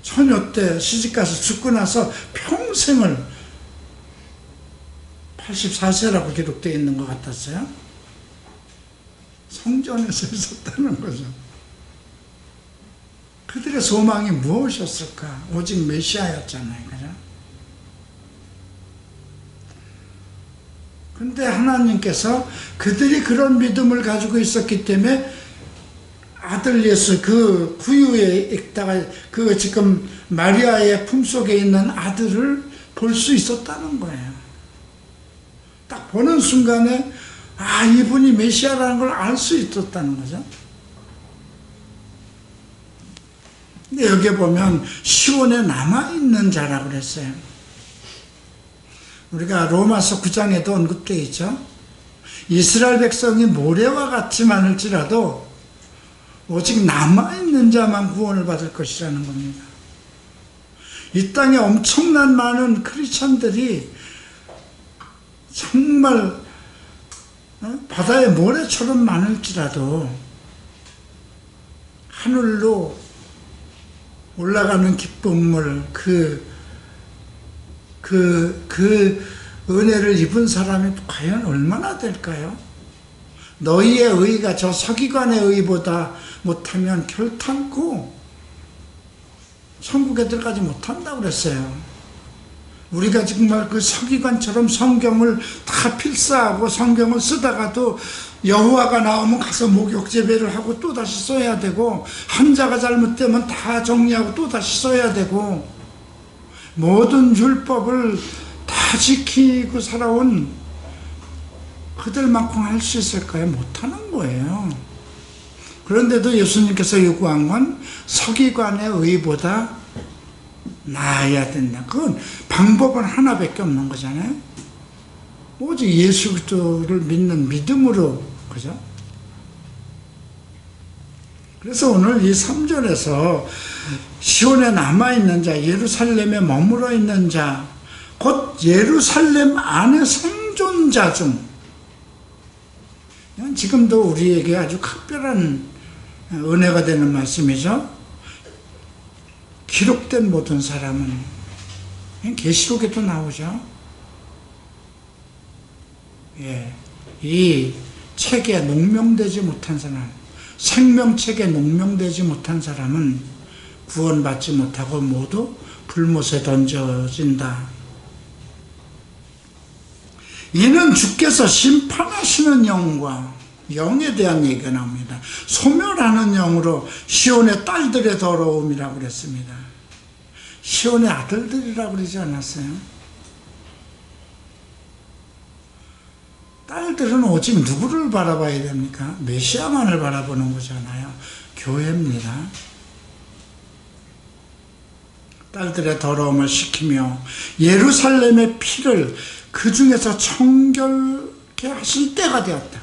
처녀 때 시집가서 죽고 나서 평생을 84세라고 기록되어 있는 것 같았어요. 성전에서 있었다는 거죠. 그들의 소망이 무엇이었을까? 오직 메시아였잖아요. 그죠? 근데 하나님께서 그들이 그런 믿음을 가지고 있었기 때문에 아들 예수, 그 구유에 있다가 지금 마리아의 품속에 있는 아들을 볼 수 있었다는 거예요. 딱 보는 순간에 이분이 메시아라는 걸 알 수 있었다는 거죠. 근데 여기에 보면 시온에 남아있는 자라고 그랬어요. 우리가 로마서 9장에도 언급되어 있죠. 이스라엘 백성이 모래와 같이 많을지라도 오직 남아있는 자만 구원을 받을 것이라는 겁니다. 이 땅에 엄청난 많은 크리스천들이 정말 바다의 모래처럼 많을지라도 하늘로 올라가는 기쁨을 그 은혜를 입은 사람이 과연 얼마나 될까요? 너희의 의가 저 서기관의 의보다 못하면 결탄코 천국에 들어가지 못한다고 그랬어요. 우리가 정말 그 서기관처럼 성경을 다 필사하고 성경을 쓰다가도 여호와가 나오면 가서 목욕 제배를 하고 또다시 써야 되고, 한자가 잘못되면 다 정리하고 또다시 써야 되고, 모든 율법을 다 지키고 살아온 그들만큼 할 수 있을까요? 못하는 거예요. 그런데도 예수님께서 요구한 건 서기관의 의보다 나아야 된다. 그건 방법은 하나밖에 없는 거잖아요. 오직 예수 그리스도를 믿는 믿음으로, 그죠? 그래서 오늘 이 3절에서 시온에 남아있는 자, 예루살렘에 머물러 있는 자, 곧 예루살렘 안에 생존자 중, 지금도 우리에게 아주 각별한 은혜가 되는 말씀이죠. 기록된 모든 사람은, 계시록에도 나오죠. 이 책에 농명되지 못한 사람, 생명책에 농명되지 못한 사람은 구원받지 못하고 모두 불못에 던져진다. 이는 주께서 심판하시는 영과, 영에 대한 얘기가 나옵니다. 소멸하는 영으로 시온의 딸들의 더러움이라고 그랬습니다. 시온의 아들들이라고 그러지 않았어요? 딸들은 오직 누구를 바라봐야 됩니까? 메시아만을 바라보는 거잖아요. 교회입니다. 딸들의 더러움을 시키며 예루살렘의 피를 그 중에서 청결케 하실 때가 되었다.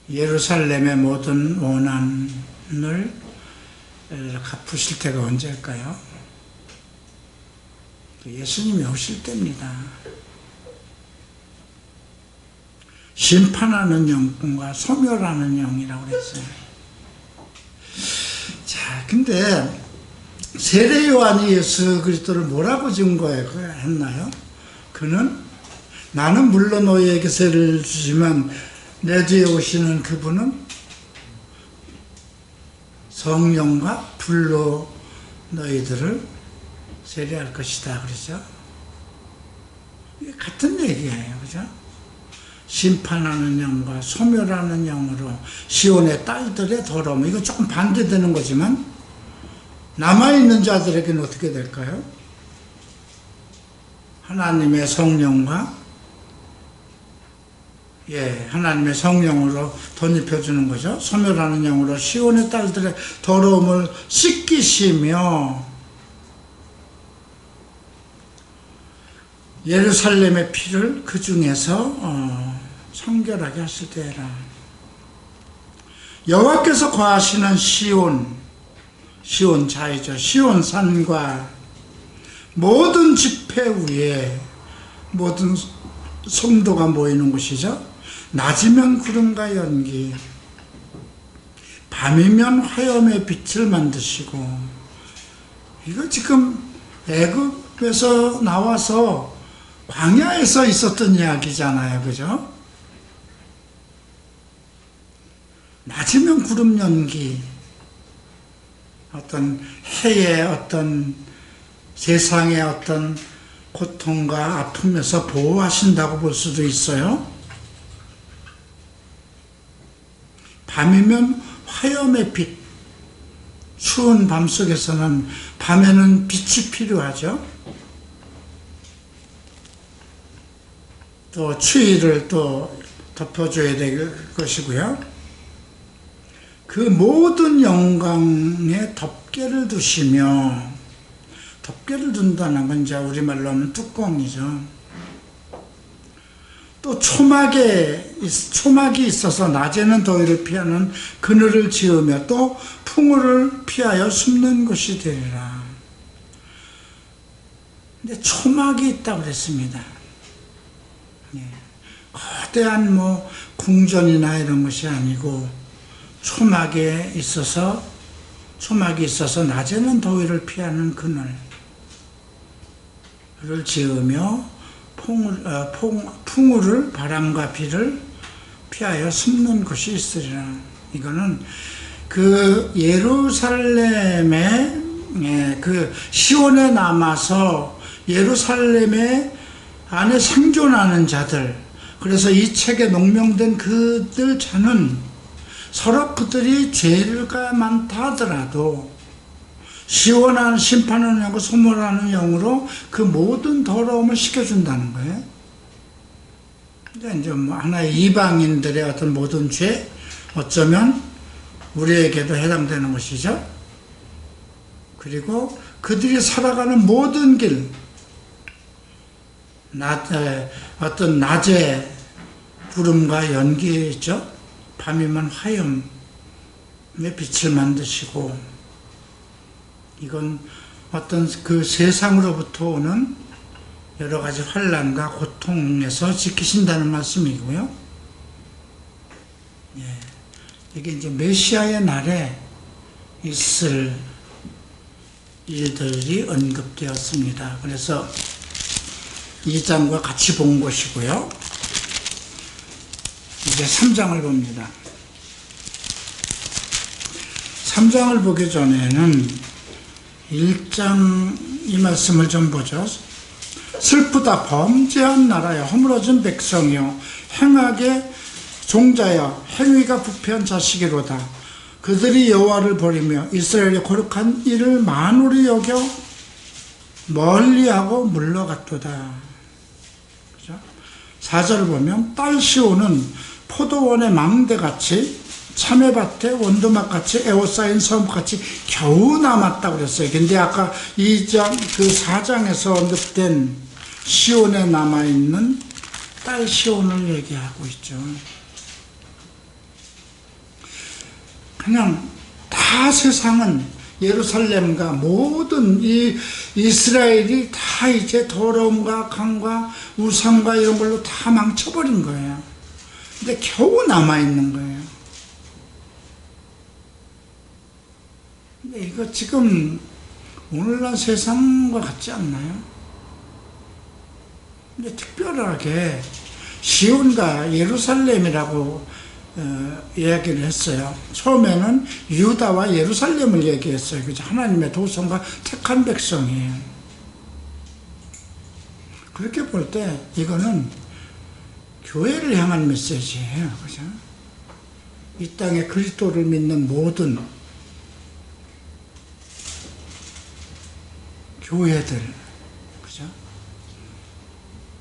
예루살렘의 모든 원한을 갚으실 때가 언제일까요? 예수님이 오실 때입니다. 심판하는 영과 소멸하는 영이라고 그랬어요. 자, 근데 세례 요한이 예수 그리스도를 뭐라고 증거했나요? 그는 나는 물론 너희에게 세례를 주지만 내 뒤에 오시는 그분은 성령과 불로 너희들을 세례할 것이다, 그러죠? 이게 같은 얘기예요, 그죠? 심판하는 영과 소멸하는 영으로 시온의 딸들의 더러움, 이거 조금 반대되는 거지만 남아있는 자들에게는 어떻게 될까요? 하나님의 성령과 하나님의 성령으로 덧입혀주는 거죠. 소멸하는 영으로 시온의 딸들의 더러움을 씻기시며 예루살렘의 피를 그 중에서 청결하게 하실 때라. 여호와께서 거하시는 시온 자이죠. 시온 산과 모든 집회 위에 모든 성도가 모이는 곳이죠. 낮이면 구름과 연기, 밤이면 화염의 빛을 만드시고, 이거 지금 애굽에서 나와서 광야에서 있었던 이야기잖아요, 그죠? 낮이면 구름 연기, 어떤 해의 어떤 세상의 어떤 고통과 아픔에서 보호하신다고 볼 수도 있어요. 밤이면 화염의 빛, 추운 밤속에서는 밤에는 빛이 필요하죠. 또 추위를 또 덮어줘야 될 것이고요. 그 모든 영광에 덮개를 두시며, 덮개를 둔다는 건 이제 우리말로 하면 뚜껑이죠. 또 초막이 있어서 낮에는 더위를 피하는 그늘을 지으며 또 풍우를 피하여 숨는 곳이 되리라. 근데 초막이 있다고 그랬습니다. 거대한 궁전이나 이런 것이 아니고 초막이 있어서 낮에는 더위를 피하는 그늘을 지으며 풍우를, 바람과 비를 피하여 숨는 곳이 있으리라. 이거는 그 예루살렘의 그 시온에 남아서 예루살렘의 안에 생존하는 자들, 그래서 이 책에 농명된 그들 자는 서로 그들이 죄가 많다 하더라도 시원한 심판을 하고 소멸하는 영으로 그 모든 더러움을 씻겨준다는 거예요. 이제 뭐 하나의 이방인들의 어떤 모든 죄, 어쩌면 우리에게도 해당되는 것이죠. 그리고 그들이 살아가는 모든 길, 어떤 낮에 구름과 연기죠. 밤이면 화염의 빛을 만드시고, 이건 어떤 그 세상으로부터 오는 여러 가지 환난과 고통에서 지키신다는 말씀이고요. 예, 이게 이제 메시아의 날에 있을 일들이 언급되었습니다. 그래서 2장과 같이 본 것이고요. 이제 3장을 봅니다. 3장을 보기 전에는 1장 이 말씀을 좀 보죠. 슬프다 범죄한 나라여, 허물어진 백성이여, 행악의 종자여, 행위가 부패한 자식이로다. 그들이 여호와를 버리며 이스라엘의 거룩한 일을 만홀히 여겨 멀리하고 물러갔도다. 그죠? 4절을 보면 딸 시온은 포도원의 망대같이 참외밭의 원두막같이 에워싸인 섬같이 겨우 남았다고 그랬어요. 근데 아까 2장 그 4장에서 언급된 시온에 남아있는 딸 시온을 얘기하고 있죠. 그냥 다 세상은 예루살렘과 모든 이 이스라엘이 다 이제 더러움과 강과 우상과 이런 걸로 다 망쳐버린 거예요. 근데 겨우 남아있는 거예요. 근데 이거 지금 오늘날 세상과 같지 않나요? 근데 특별하게 시온과 예루살렘이라고 이야기를 했어요. 처음에는 유다와 예루살렘을 얘기했어요. 그죠? 하나님의 도성과 택한 백성이에요. 그렇게 볼 때 이거는 교회를 향한 메시지예요. 그죠? 이 땅에 그리스도를 믿는 모든 교회들, 그죠?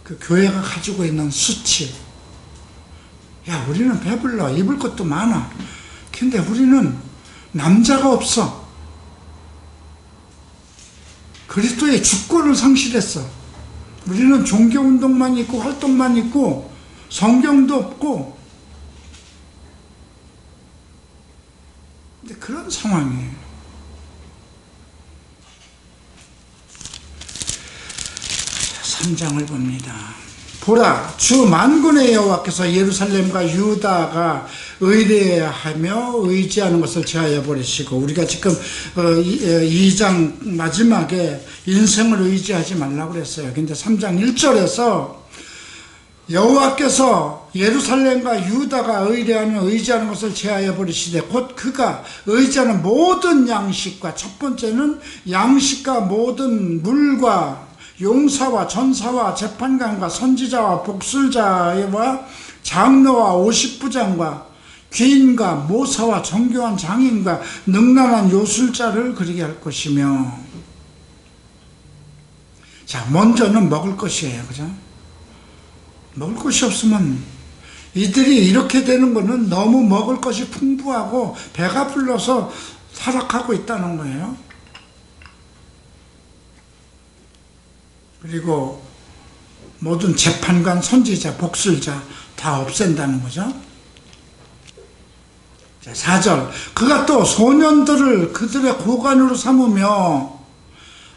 그 교회가 가지고 있는 수치, 야, 우리는 배불러, 입을 것도 많아. 근데 우리는 남자가 없어. 그리스도의 주권을 상실했어. 우리는 종교운동만 있고 활동만 있고 성경도 없고, 근데 그런 상황이에요. 3장을 봅니다. 보라, 주 만군의 여호와께서 예루살렘과 유다가 의뢰하며 의지하는 것을 제하여 버리시고, 우리가 지금 2장 마지막에 인생을 의지하지 말라고 그랬어요. 근데 3장 1절에서 여호와께서 예루살렘과 유다가 의뢰하며 의지하는 것을 제하여 버리시되 곧 그가 의지하는 모든 양식과, 첫 번째는 양식과 모든 물과 용사와 전사와 재판관과 선지자와 복술자와 장로와 50부장과 귀인과 모사와 정교한 장인과 능란한 요술자를 그리게 할 것이며. 자, 먼저는 먹을 것이에요. 그죠? 먹을 것이 없으면 이들이 이렇게 되는 거는 너무 먹을 것이 풍부하고 배가 불러서 타락하고 있다는 거예요. 그리고 모든 재판관, 선지자, 복술자 다 없앤다는 거죠. 자, 4절, 그가 또 소년들을 그들의 고관으로 삼으며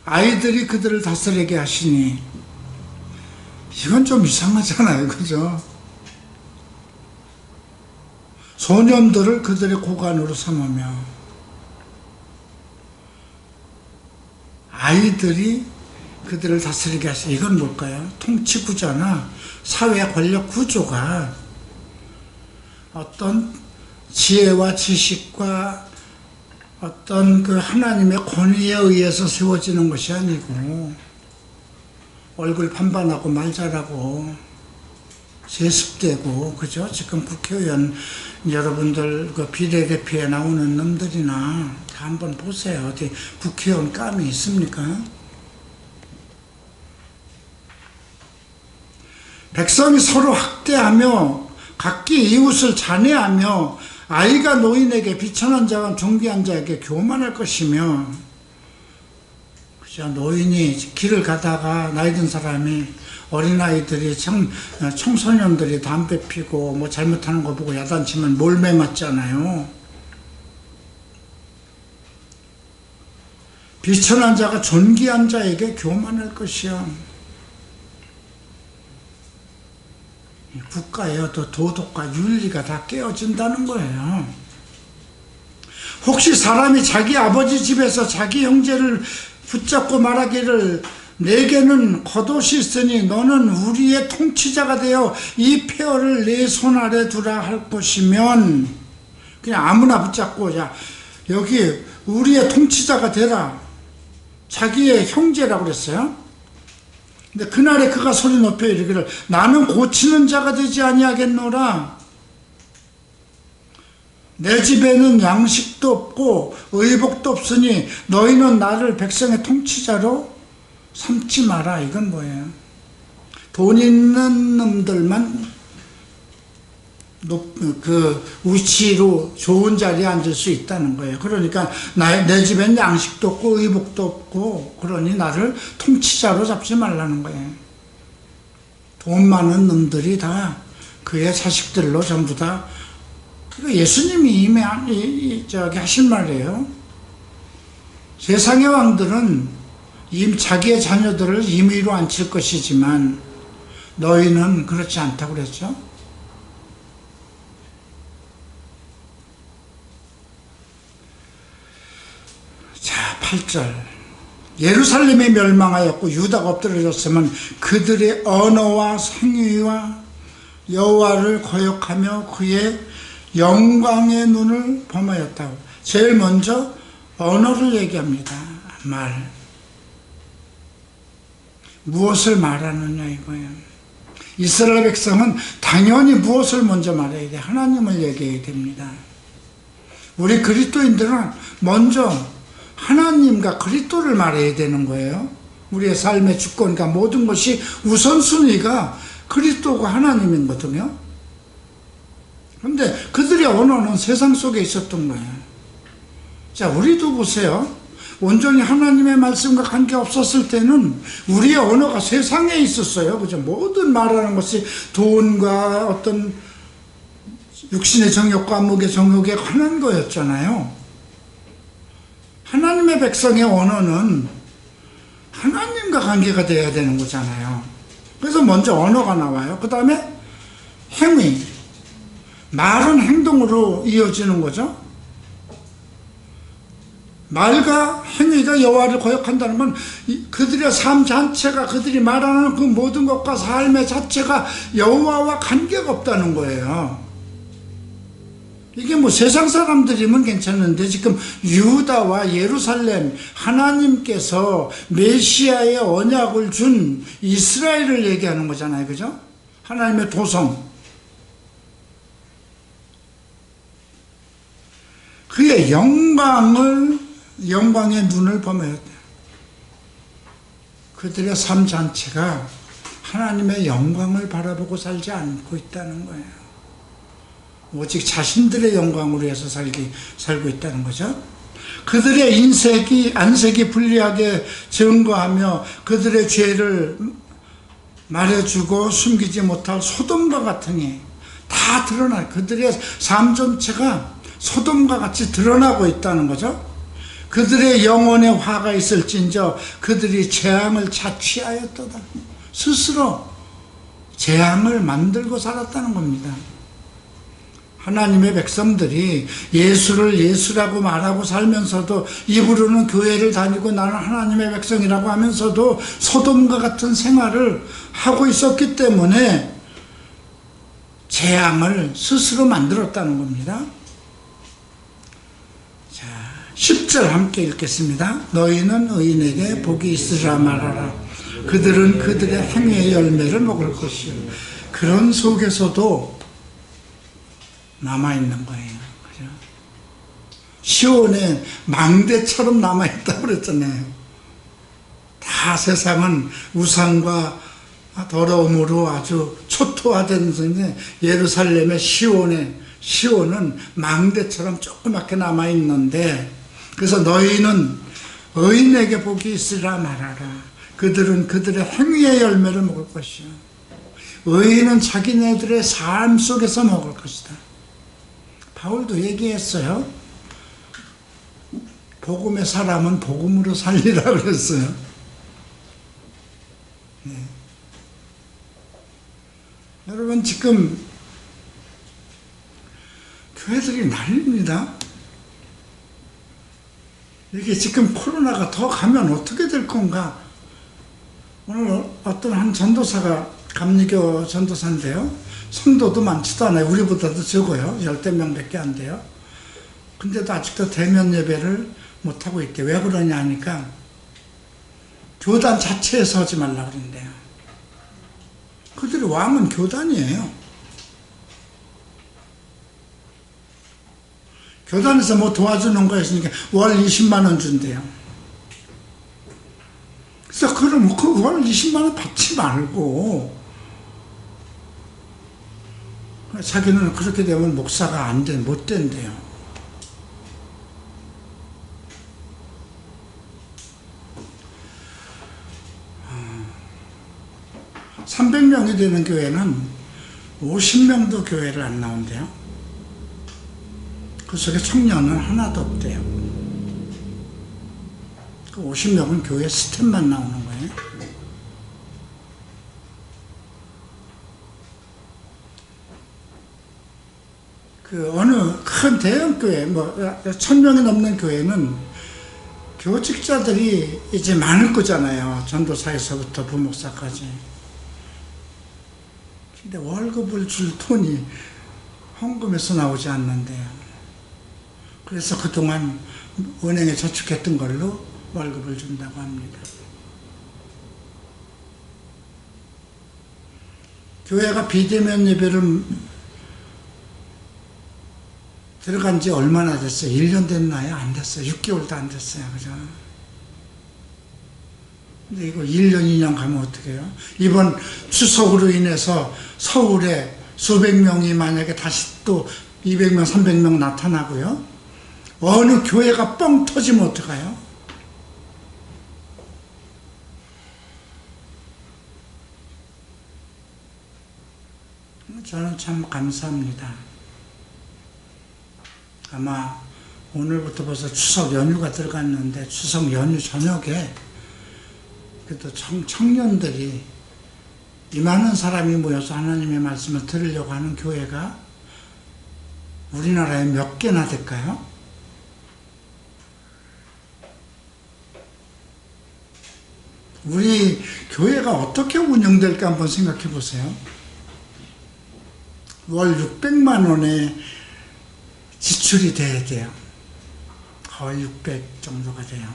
아이들이 그들을 다스리게 하시니. 이건 좀 이상하잖아요. 그죠? 소년들을 그들의 고관으로 삼으며 아이들이 그들을 다스리게 하시니. 이건 뭘까요? 통치 구조나 사회 권력 구조가 어떤 지혜와 지식과 어떤 그 하나님의 권위에 의해서 세워지는 것이 아니고 얼굴 반반하고 말 잘하고 세습되고, 그죠? 지금 국회의원 여러분들 그 비례대표에 나오는 놈들이나 다 한번 보세요. 어디 국회의원 감이 있습니까? 백성이 서로 학대하며 각기 이웃을 잔해하며 아이가 노인에게 비천한 자가 존귀한 자에게 교만할 것이며, 그죠? 노인이 길을 가다가 나이 든 사람이, 어린아이들이 청소년들이 담배 피고 뭐 잘못하는 거 보고 야단치면 몰매 맞잖아요. 비천한 자가 존귀한 자에게 교만할 것이요. 국가의 어떤 도덕과 윤리가 다 깨어진다는 거예요. 혹시 사람이 자기 아버지 집에서 자기 형제를 붙잡고 말하기를 내게는 겉옷이 있으니 너는 우리의 통치자가 되어 이 폐허를 내 손 아래 두라 할 것이면, 그냥 아무나 붙잡고 야 여기 우리의 통치자가 되라, 자기의 형제라고 그랬어요. 근데 그날에 그가 소리 높여 이르기를 나는 고치는 자가 되지 아니하겠노라. 내 집에는 양식도 없고 의복도 없으니 너희는 나를 백성의 통치자로 삼지 마라. 이건 뭐예요? 돈 있는 놈들만 우치로 좋은 자리에 앉을 수 있다는 거예요. 그러니까 내 집엔 양식도 없고 의복도 없고, 그러니 나를 통치자로 잡지 말라는 거예요. 돈 많은 놈들이 다 그의 자식들로 전부 다, 예수님이 이미 하신 말이에요. 세상의 왕들은 자기의 자녀들을 임의로 앉힐 것이지만 너희는 그렇지 않다고 그랬죠. 자, 8절. 예루살렘이 멸망하였고 유다가 엎드러졌으면 그들의 언어와 행위와 여호와를 거역하며 그의 영광의 눈을 범하였다고. 제일 먼저 언어를 얘기합니다. 말. 무엇을 말하느냐 이거예요. 이스라엘 백성은 당연히 무엇을 먼저 말해야 돼? 하나님을 얘기해야 됩니다. 우리 그리스도인들은 먼저 하나님과 그리스도를 말해야 되는 거예요. 우리의 삶의 주권과 모든 것이 우선순위가 그리스도가 하나님이거든요. 그런데 그들의 언어는 세상 속에 있었던 거예요. 자, 우리도 보세요. 온전히 하나님의 말씀과 관계 없었을 때는 우리의 언어가 세상에 있었어요. 그죠? 모든 말하는 것이 돈과 어떤 육신의 정욕과 목의 정욕에 관한 거였잖아요. 하나님의 백성의 언어는 하나님과 관계가 돼야 되는 거잖아요. 그래서 먼저 언어가 나와요. 그 다음에 행위. 말은 행동으로 이어지는 거죠. 말과 행위가 여호와를 거역한다는 건 그들의 삶 자체가, 그들이 말하는 그 모든 것과 삶의 자체가 여호와와 관계가 없다는 거예요. 이게 뭐 세상 사람들이면 괜찮은데 지금 유다와 예루살렘, 하나님께서 메시아의 언약을 준 이스라엘을 얘기하는 거잖아요. 그죠? 하나님의 도성. 그의 영광의 눈을 범하였다. 그들의 삶 자체가 하나님의 영광을 바라보고 살지 않고 있다는 거예요. 오직 자신들의 영광으로 해서 살고 있다는 거죠. 그들의 안색이 불리하게 증거하며 그들의 죄를 말해주고 숨기지 못할 소돔과 같으니 다 드러나요. 그들의 삶 전체가 소돔과 같이 드러나고 있다는 거죠. 그들의 영혼에 화가 있을진저 그들이 재앙을 자취하였도다. 스스로 재앙을 만들고 살았다는 겁니다. 하나님의 백성들이 예수를 예수라고 말하고 살면서도 입으로는 교회를 다니고 나는 하나님의 백성이라고 하면서도 소돔과 같은 생활을 하고 있었기 때문에 재앙을 스스로 만들었다는 겁니다. 자, 10절 함께 읽겠습니다. 너희는 의인에게 복이 있으리라 말하라. 그들은 그들의 행위의 열매를 먹을 것이요. 그런 속에서도 남아있는 거예요. 그죠? 시온에 망대처럼 남아있다고 그랬잖아요. 다 세상은 우상과 더러움으로 아주 초토화된 예루살렘의 시온은 망대처럼 조그맣게 남아있는데, 그래서 너희는 의인에게 복이 있으라 말하라. 그들은 그들의 행위의 열매를 먹을 것이요. 의인은 자기네들의 삶 속에서 먹을 것이다. 바울도 얘기했어요. 복음의 사람은 복음으로 살리라 그랬어요. 네. 여러분, 지금 교회들이 난립니다. 이게 지금 코로나가 더 가면 어떻게 될 건가? 오늘 어떤 한 전도사가 감리교 전도사인데요. 성도도 많지도 않아요. 우리보다도 적어요. 10명 밖에 안 돼요. 근데도 아직도 대면 예배를 못하고 있대. 왜 그러냐 하니까 교단 자체에서 하지 말라 그런대요. 그들의 왕은 교단이에요. 교단에서 뭐 도와주는 거 있으니까 월 20만 원 준대요. 그래서 그럼 그 월 20만 원 받지 말고, 자기는 그렇게 되면 목사가 못 된대요. 300명이 되는 교회는 50명도 교회를 안 나온대요. 그 속에 청년은 하나도 없대요. 그 50명은 교회 스텝만 나오는 거예요. 그 어느 큰 대형 교회, 1000명이 넘는 교회는 교직자들이 이제 많을 거잖아요. 전도사에서부터 부목사까지. 근데 월급을 줄 돈이 헌금에서 나오지 않는데요. 그래서 그동안 은행에 저축했던 걸로 월급을 준다고 합니다. 교회가 비대면 예배를 들어간 지 얼마나 됐어요? 1년 됐나요? 안 됐어요. 6개월도 안 됐어요. 그죠? 근데 이거 1년, 2년 가면 어떡해요? 이번 추석으로 인해서 서울에 수백 명이 만약에 다시 또 200명, 300명 나타나고요. 어느 교회가 뻥 터지면 어떡해요? 저는 참 감사합니다. 아마 오늘부터 벌써 추석 연휴가 들어갔는데, 추석 연휴 저녁에 그래도 청년들이 이 많은 사람이 모여서 하나님의 말씀을 들으려고 하는 교회가 우리나라에 몇 개나 될까요? 우리 교회가 어떻게 운영될까 한번 생각해 보세요. 월 600만 원의 지출이 돼야 돼요. 거의 600 정도가 돼요.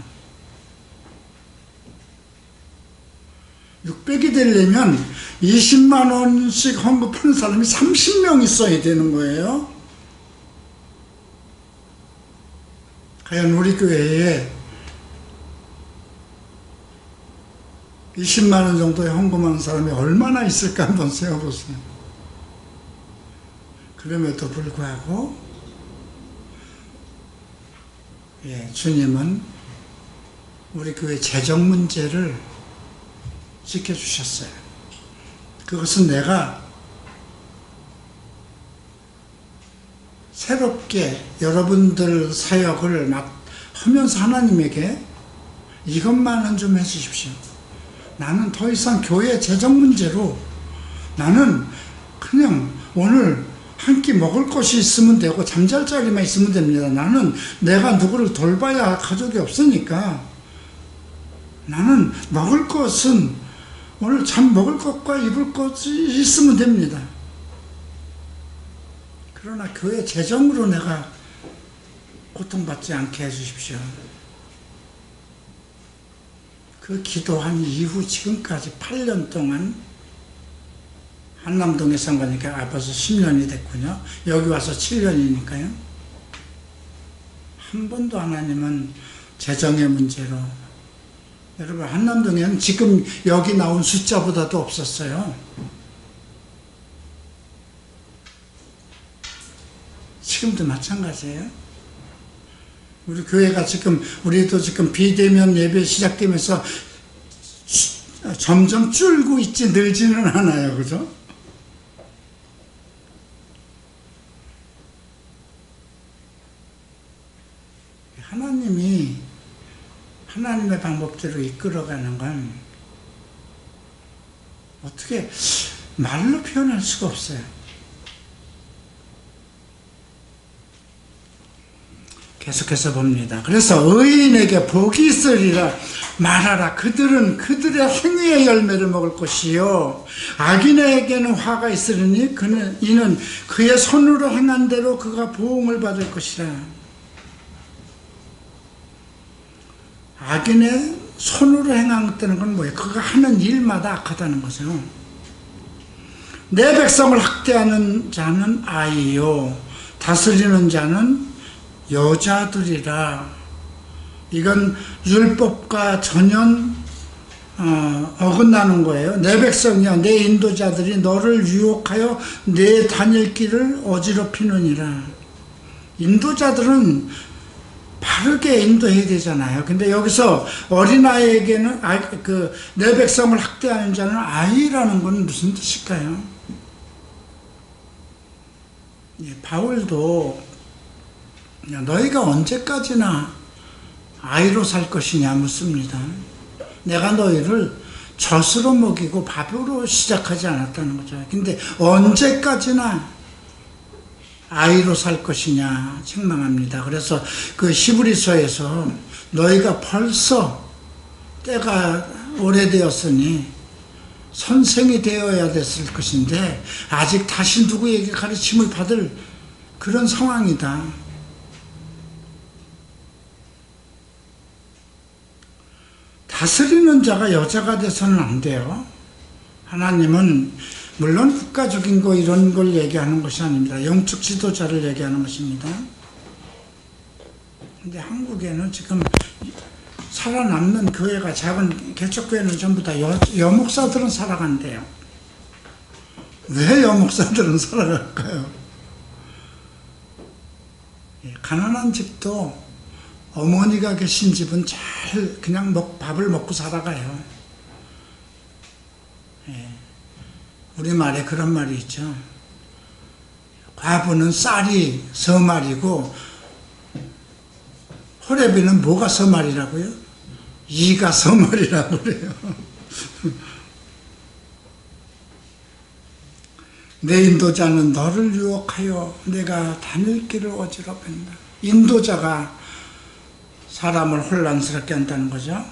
600이 되려면 20만 원씩 헌금하는 사람이 30명 있어야 되는 거예요. 과연 우리 교회에 20만 원 정도의 헌금하는 사람이 얼마나 있을까 한번 세어보세요. 그럼에도 불구하고 주님은 우리 교회 재정 문제를 지켜주셨어요. 그것은 내가 새롭게 여러분들 사역을 하면서 하나님에게 이것만은 좀 해주십시오. 나는 더 이상 교회 재정 문제로, 나는 그냥 오늘 한 끼 먹을 것이 있으면 되고 잠잘 자리만 있으면 됩니다. 나는 내가 누구를 돌봐야 가족이 없으니까 나는 먹을 것은 오늘 잠 먹을 것과 입을 것이 있으면 됩니다. 그러나 교회 재정으로 내가 고통받지 않게 해주십시오. 그 기도한 이후 지금까지 8년 동안 한남동에 산 거니까 벌써 10년이 됐군요. 여기 와서 7년이니까요. 한 번도 하나님은 재정의 문제로, 여러분 한남동에는 지금 여기 나온 숫자보다도 없었어요. 지금도 마찬가지예요. 우리 교회가 지금, 우리도 지금 비대면 예배 시작되면서 점점 줄고 있지 늘지는 않아요. 그죠? 하나님이 하나님의 방법대로 이끌어가는 건 어떻게 말로 표현할 수가 없어요. 계속해서 봅니다. 그래서 의인에게 복이 있으리라 말하라. 그들은 그들의 행위의 열매를 먹을 것이요 악인에게는 화가 있으리니 이는 그의 손으로 행한 대로 그가 보응을 받을 것이라. 악인의 손으로 행한다는 건 뭐예요? 그가 하는 일마다 악하다는 거죠. 내 백성을 학대하는 자는 아이요 다스리는 자는 여자들이라. 이건 율법과 전혀 어긋나는 거예요. 내 백성이여 내 인도자들이 너를 유혹하여 내 다닐 길을 어지럽히느니라. 인도자들은 바르게 인도해야 되잖아요. 근데 여기서 어린아이에게는 내 백성을 학대하는 자는 아이라는 건 무슨 뜻일까요? 예, 바울도 너희가 언제까지나 아이로 살 것이냐 묻습니다. 내가 너희를 젖으로 먹이고 밥으로 시작하지 않았다는 거죠. 근데 언제까지나 아이로 살 것이냐 책망합니다. 그래서 그 히브리서에서 너희가 벌써 때가 오래되었으니 선생이 되어야 됐을 것인데 아직 다시 누구에게 가르침을 받을 그런 상황이다. 다스리는 자가 여자가 돼서는 안 돼요. 하나님은 물론 국가적인 거 이런 걸 얘기하는 것이 아닙니다. 영적 지도자를 얘기하는 것입니다. 근데 한국에는 지금 살아남는 교회가, 작은 개척교회는 전부 다 여목사들은 살아간대요. 왜 여목사들은 살아갈까요? 가난한 집도 어머니가 계신 집은 잘 그냥 밥을 먹고 살아가요. 우리말에 그런 말이 있죠. 과부는 쌀이 서말이고 호래비는 뭐가 서말이라고요? 이가 서말이라고 그래요. 내 인도자는 너를 유혹하여 내가 다닐 길을 어지럽힌다. 인도자가 사람을 혼란스럽게 한다는 거죠.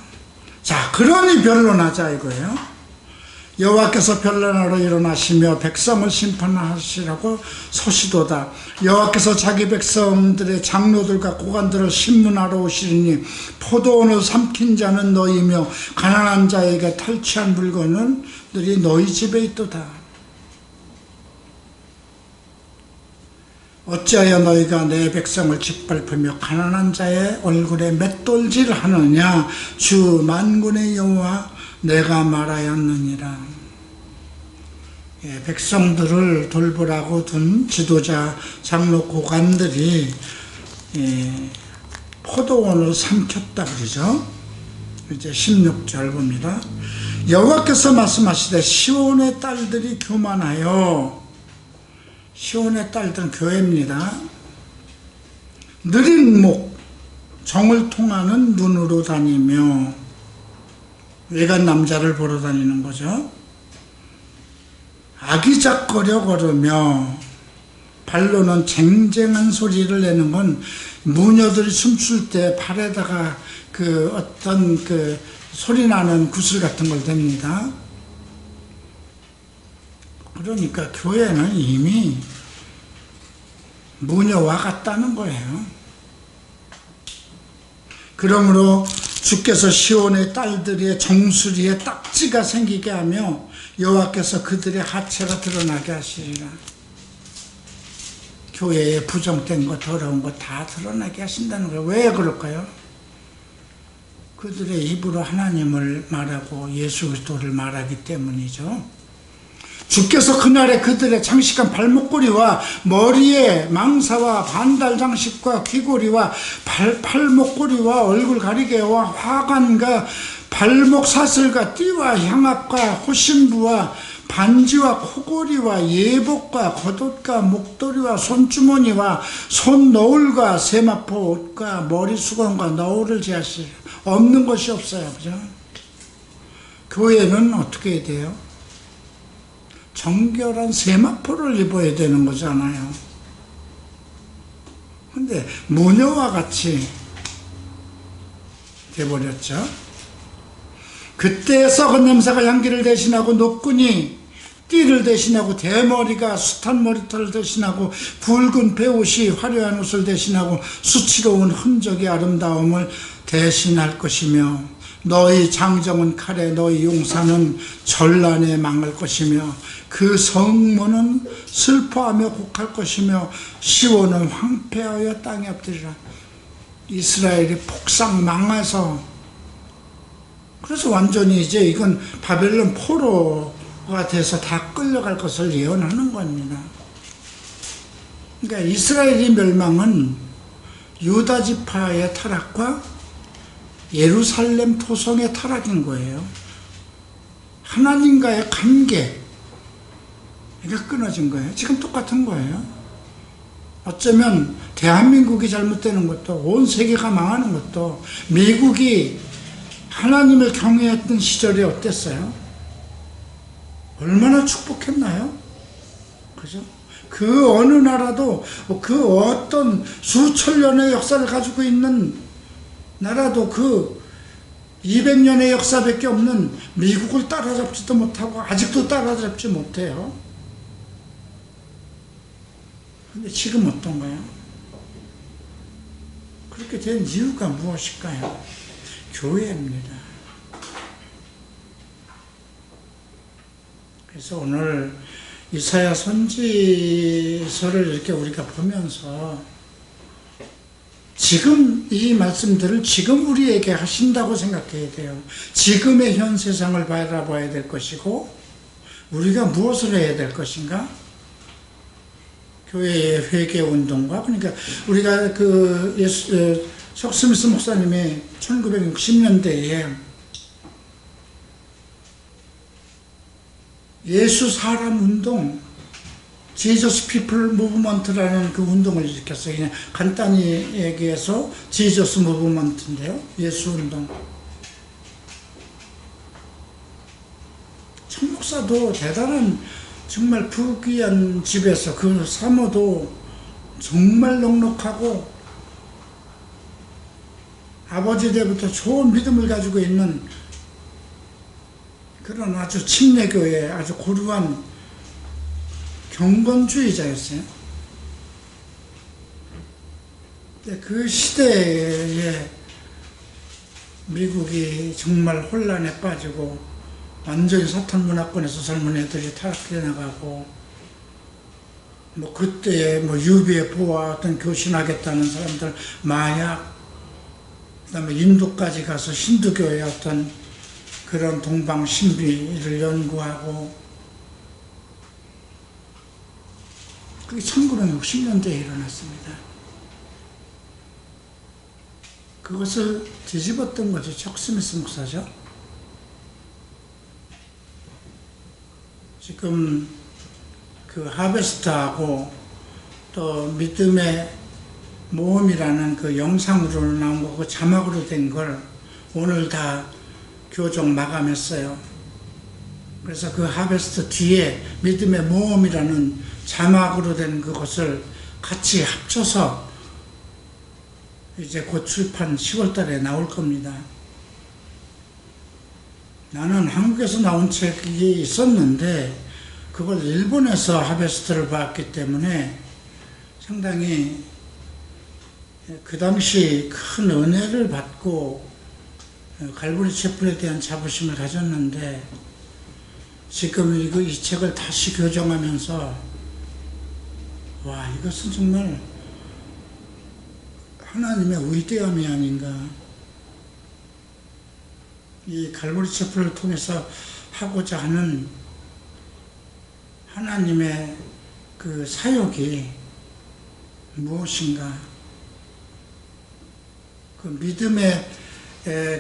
자, 그러니 변론하자 이거예요. 여호와께서 변론하러 일어나시며 백성을 심판하시라고 서시도다. 여호와께서 자기 백성들의 장로들과 고관들을 심문하러 오시리니 포도원을 삼킨 자는 너희며 가난한 자에게 탈취한 물건들이 너희 집에 있도다. 어찌하여 너희가 내 백성을 짓밟으며 가난한 자의 얼굴에 맷돌질하느냐. 주 만군의 여호와 내가 말하였느니라. 백성들을 돌보라고 둔 지도자 장로 고관들이 포도원을 삼켰다 그러죠. 이제 16절 봅니다. 여호와께서 말씀하시되 시온의 딸들이 교만하여, 시온의 딸들은 교회입니다. 느린 목 정을 통하는 눈으로 다니며, 외간 남자를 보러 다니는 거죠. 아기작거려 걸으며, 발로는 쟁쟁한 소리를 내는 건 무녀들이 춤출 때 발에다가 어떤 소리 나는 구슬 같은 걸 댑니다. 그러니까 교회는 이미 무녀와 같다는 거예요. 그러므로 주께서 시온의 딸들의 정수리에 딱지가 생기게 하며 여호와께서 그들의 하체가 드러나게 하시리라. 교회에 부정된 거 더러운 거 다 드러나게 하신다는 거예요. 왜 그럴까요? 그들의 입으로 하나님을 말하고 예수 그리스도를 말하기 때문이죠. 주께서 그날에 그들의 장식한 발목걸이와 머리에 망사와 반달 장식과 귀걸이와 팔목걸이와 얼굴 가리개와 화관과 발목 사슬과 띠와 향압과 호신부와 반지와 코걸이와 예복과 겉옷과 목도리와 손주머니와 손너울과 세마포 옷과 머리수건과 너울을 제하시라. 없는 것이 없어요. 그죠? 교회는 어떻게 해야 돼요? 정결한 세마포를 입어야 되는 거잖아요. 근데 무녀와 같이 돼버렸죠. 그때 썩은 냄새가 향기를 대신하고 노끈이 띠를 대신하고 대머리가 숱한 머리털을 대신하고 붉은 베옷이 화려한 옷을 대신하고 수치로운 흔적이 아름다움을 대신할 것이며 너희 장정은 칼에 너희 용사는 전란에 망할 것이며 그 성문은 슬퍼하며 곡할 것이며 시온은 황폐하여 땅에 엎드리라. 이스라엘이 폭삭 망해서 그래서 완전히 이제 이건 바벨론 포로가 돼서 다 끌려갈 것을 예언하는 겁니다. 그러니까 이스라엘의 멸망은 유다 지파의 타락과 예루살렘 토성의 타락인 거예요. 하나님과의 관계가 끊어진 거예요. 지금 똑같은 거예요. 어쩌면 대한민국이 잘못되는 것도 온 세계가 망하는 것도 미국이 하나님을 경외했던 시절이 어땠어요? 얼마나 축복했나요? 그죠? 그 어느 나라도 그 어떤 수천 년의 역사를 가지고 있는 나라도 그 200년의 역사밖에 없는 미국을 따라잡지도 못하고 아직도 따라잡지 못해요. 근데 지금 어떤가요? 그렇게 된 이유가 무엇일까요? 교회입니다. 그래서 오늘 이사야 선지서를 이렇게 우리가 보면서 지금 이 말씀들을 지금 우리에게 하신다고 생각해야 돼요. 지금의 현 세상을 바라봐야 될 것이고 우리가 무엇을 해야 될 것인가? 교회의 회개 운동과 그러니까 우리가 석 스미스 목사님이 1960년대에 예수 사람 운동, 지저스 피플 무브먼트라는 그 운동을 일으켰어요. 그냥 간단히 얘기해서 지저스 무브먼트인데요. 예수 운동. 천 목사도 대단한 정말 부귀한 집에서 그 사모도 정말 넉넉하고 아버지 때부터 좋은 믿음을 가지고 있는 그런 아주 침례교회 아주 고루한 경건주의자였어요. 그 시대에 미국이 정말 혼란에 빠지고 완전히 사탄 문화권에서 젊은 애들이 타락해 나가고 뭐 그때에 뭐 UFO와 어떤 교신하겠다는 사람들 마약 그다음에 인도까지 가서 힌두교의 어떤 그런 동방 신비를 연구하고 그게 1960년대에 일어났습니다. 그것을 뒤집었던 거죠. 석 스미스 목사죠. 지금 그 하베스트하고 또 믿음의 모험이라는 그 영상으로 나온 거고 자막으로 된 걸 오늘 다 교정 마감했어요. 그래서 그 하베스트 뒤에 믿음의 모험이라는 자막으로 된 그것을 같이 합쳐서 이제 곧 출판 10월 달에 나올 겁니다. 나는 한국에서 나온 책이 있었는데 그걸 일본에서 하베스트를 봤기 때문에 상당히 그 당시 큰 은혜를 받고 갈보리 채플에 대한 자부심을 가졌는데 지금 이 책을 다시 교정하면서 와, 이것은 정말 하나님의 위대함이 아닌가. 이 갈보리 채플을 통해서 하고자 하는 하나님의 그 사역이 무엇인가. 그 믿음의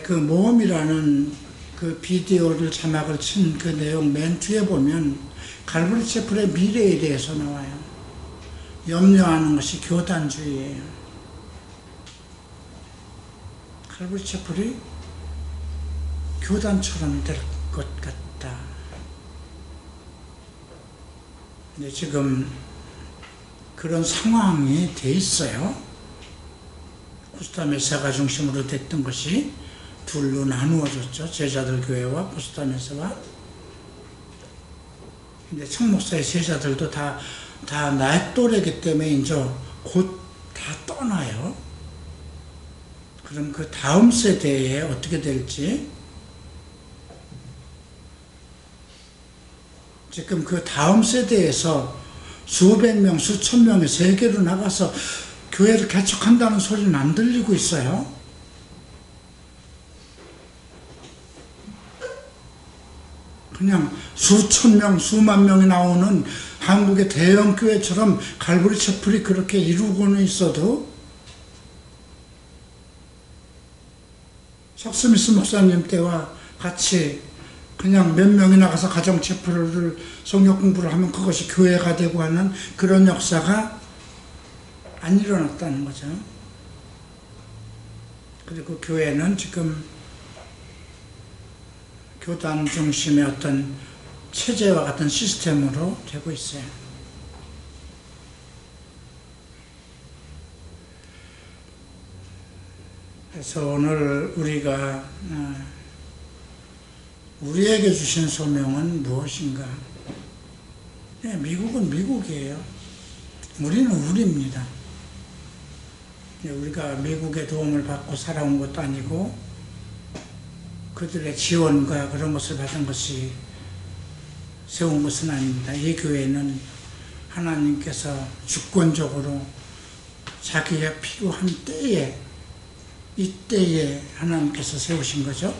그 모험이라는 그 비디오를 자막을 친 그 내용 맨 뒤에 보면 갈보리 채플의 미래에 대해서 나와요. 염려하는 것이 교단주의예요. 갈보리 채플이 교단처럼 될 것 같다. 근데 지금 그런 상황이 돼 있어요. 코스타 메사가 중심으로 됐던 것이 둘로 나누어졌죠. 제자들 교회와 코스타 메사와. 근데 청 목사의 제자들도 다 나의 또래이기 때문에 이제 곧 다 떠나요. 그럼 그 다음 세대에 어떻게 될지, 지금 그 다음 세대에서 수백 명, 수천 명이 세계로 나가서 교회를 개척한다는 소리는 안 들리고 있어요. 그냥 수천 명, 수만 명이 나오는 한국의 대형 교회처럼 갈보리 채플이 그렇게 이루고는 있어도 석스미스 목사님 때와 같이 그냥 몇 명이 나가서 가정 채플을 성경 공부를 하면 그것이 교회가 되고 하는 그런 역사가 안 일어났다는 거죠. 그리고 교회는 지금 교단 중심의 어떤 체제와 같은 시스템으로 되고 있어요. 그래서 오늘 우리가 우리에게 주신 소명은 무엇인가? 미국은 미국이에요. 우리는 우리입니다. 우리가 미국의 도움을 받고 살아온 것도 아니고 그들의 지원과 그런 것을 받은 것이 세운 것은 아닙니다. 이 교회는 하나님께서 주권적으로 자기가 필요한 때에, 이때에 하나님께서 세우신 거죠.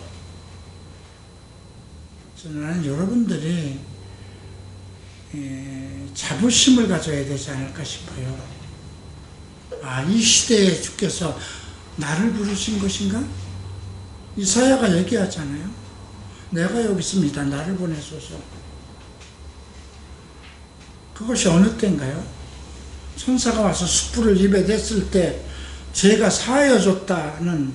그래서 나는 여러분들이 자부심을 가져야 되지 않을까 싶어요. 아, 이 시대에 주께서 나를 부르신 것인가? 이사야가 얘기하잖아요. 내가 여기 있습니다. 나를 보내소서. 그것이 어느 때인가요? 천사가 와서 숯불을 입에 댔을 때 죄가 사하여졌다는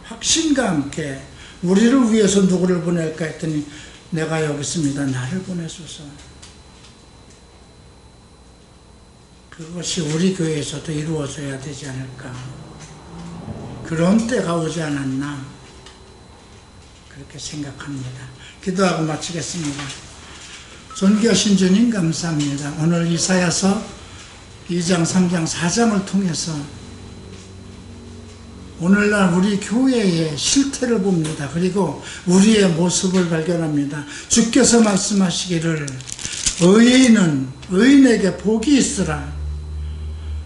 확신과 함께 우리를 위해서 누구를 보낼까 했더니 내가 여기 있습니다. 나를 보내소서. 그것이 우리 교회에서도 이루어져야 되지 않을까. 그런 때가 오지 않았나 그렇게 생각합니다. 기도하고 마치겠습니다. 존귀하신 주님 감사합니다. 오늘 이사야서 2장, 3장, 4장을 통해서 오늘날 우리 교회의 실태를 봅니다. 그리고 우리의 모습을 발견합니다. 주께서 말씀하시기를 의인은 의인에게 복이 있으라.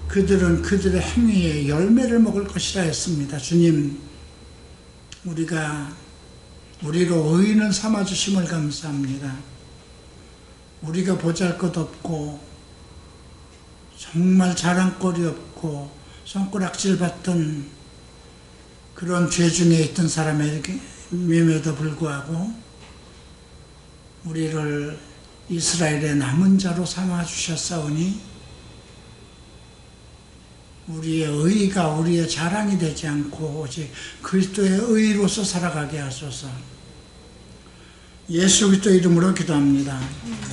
그들은 그들의 행위의 열매를 먹을 것이라 했습니다. 주님, 우리로 의인을 삼아주심을 감사합니다. 우리가 보잘것없고 정말 자랑거리 없고 손가락질 받던 그런 죄 중에 있던 사람에게임에도 불구하고 우리를 이스라엘의 남은 자로 삼아주셨사오니 우리의 의가 우리의 자랑이 되지 않고 오직 그리스도의 의로서 살아가게 하소서. 예수 그리스도 이름으로 기도합니다.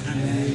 아멘.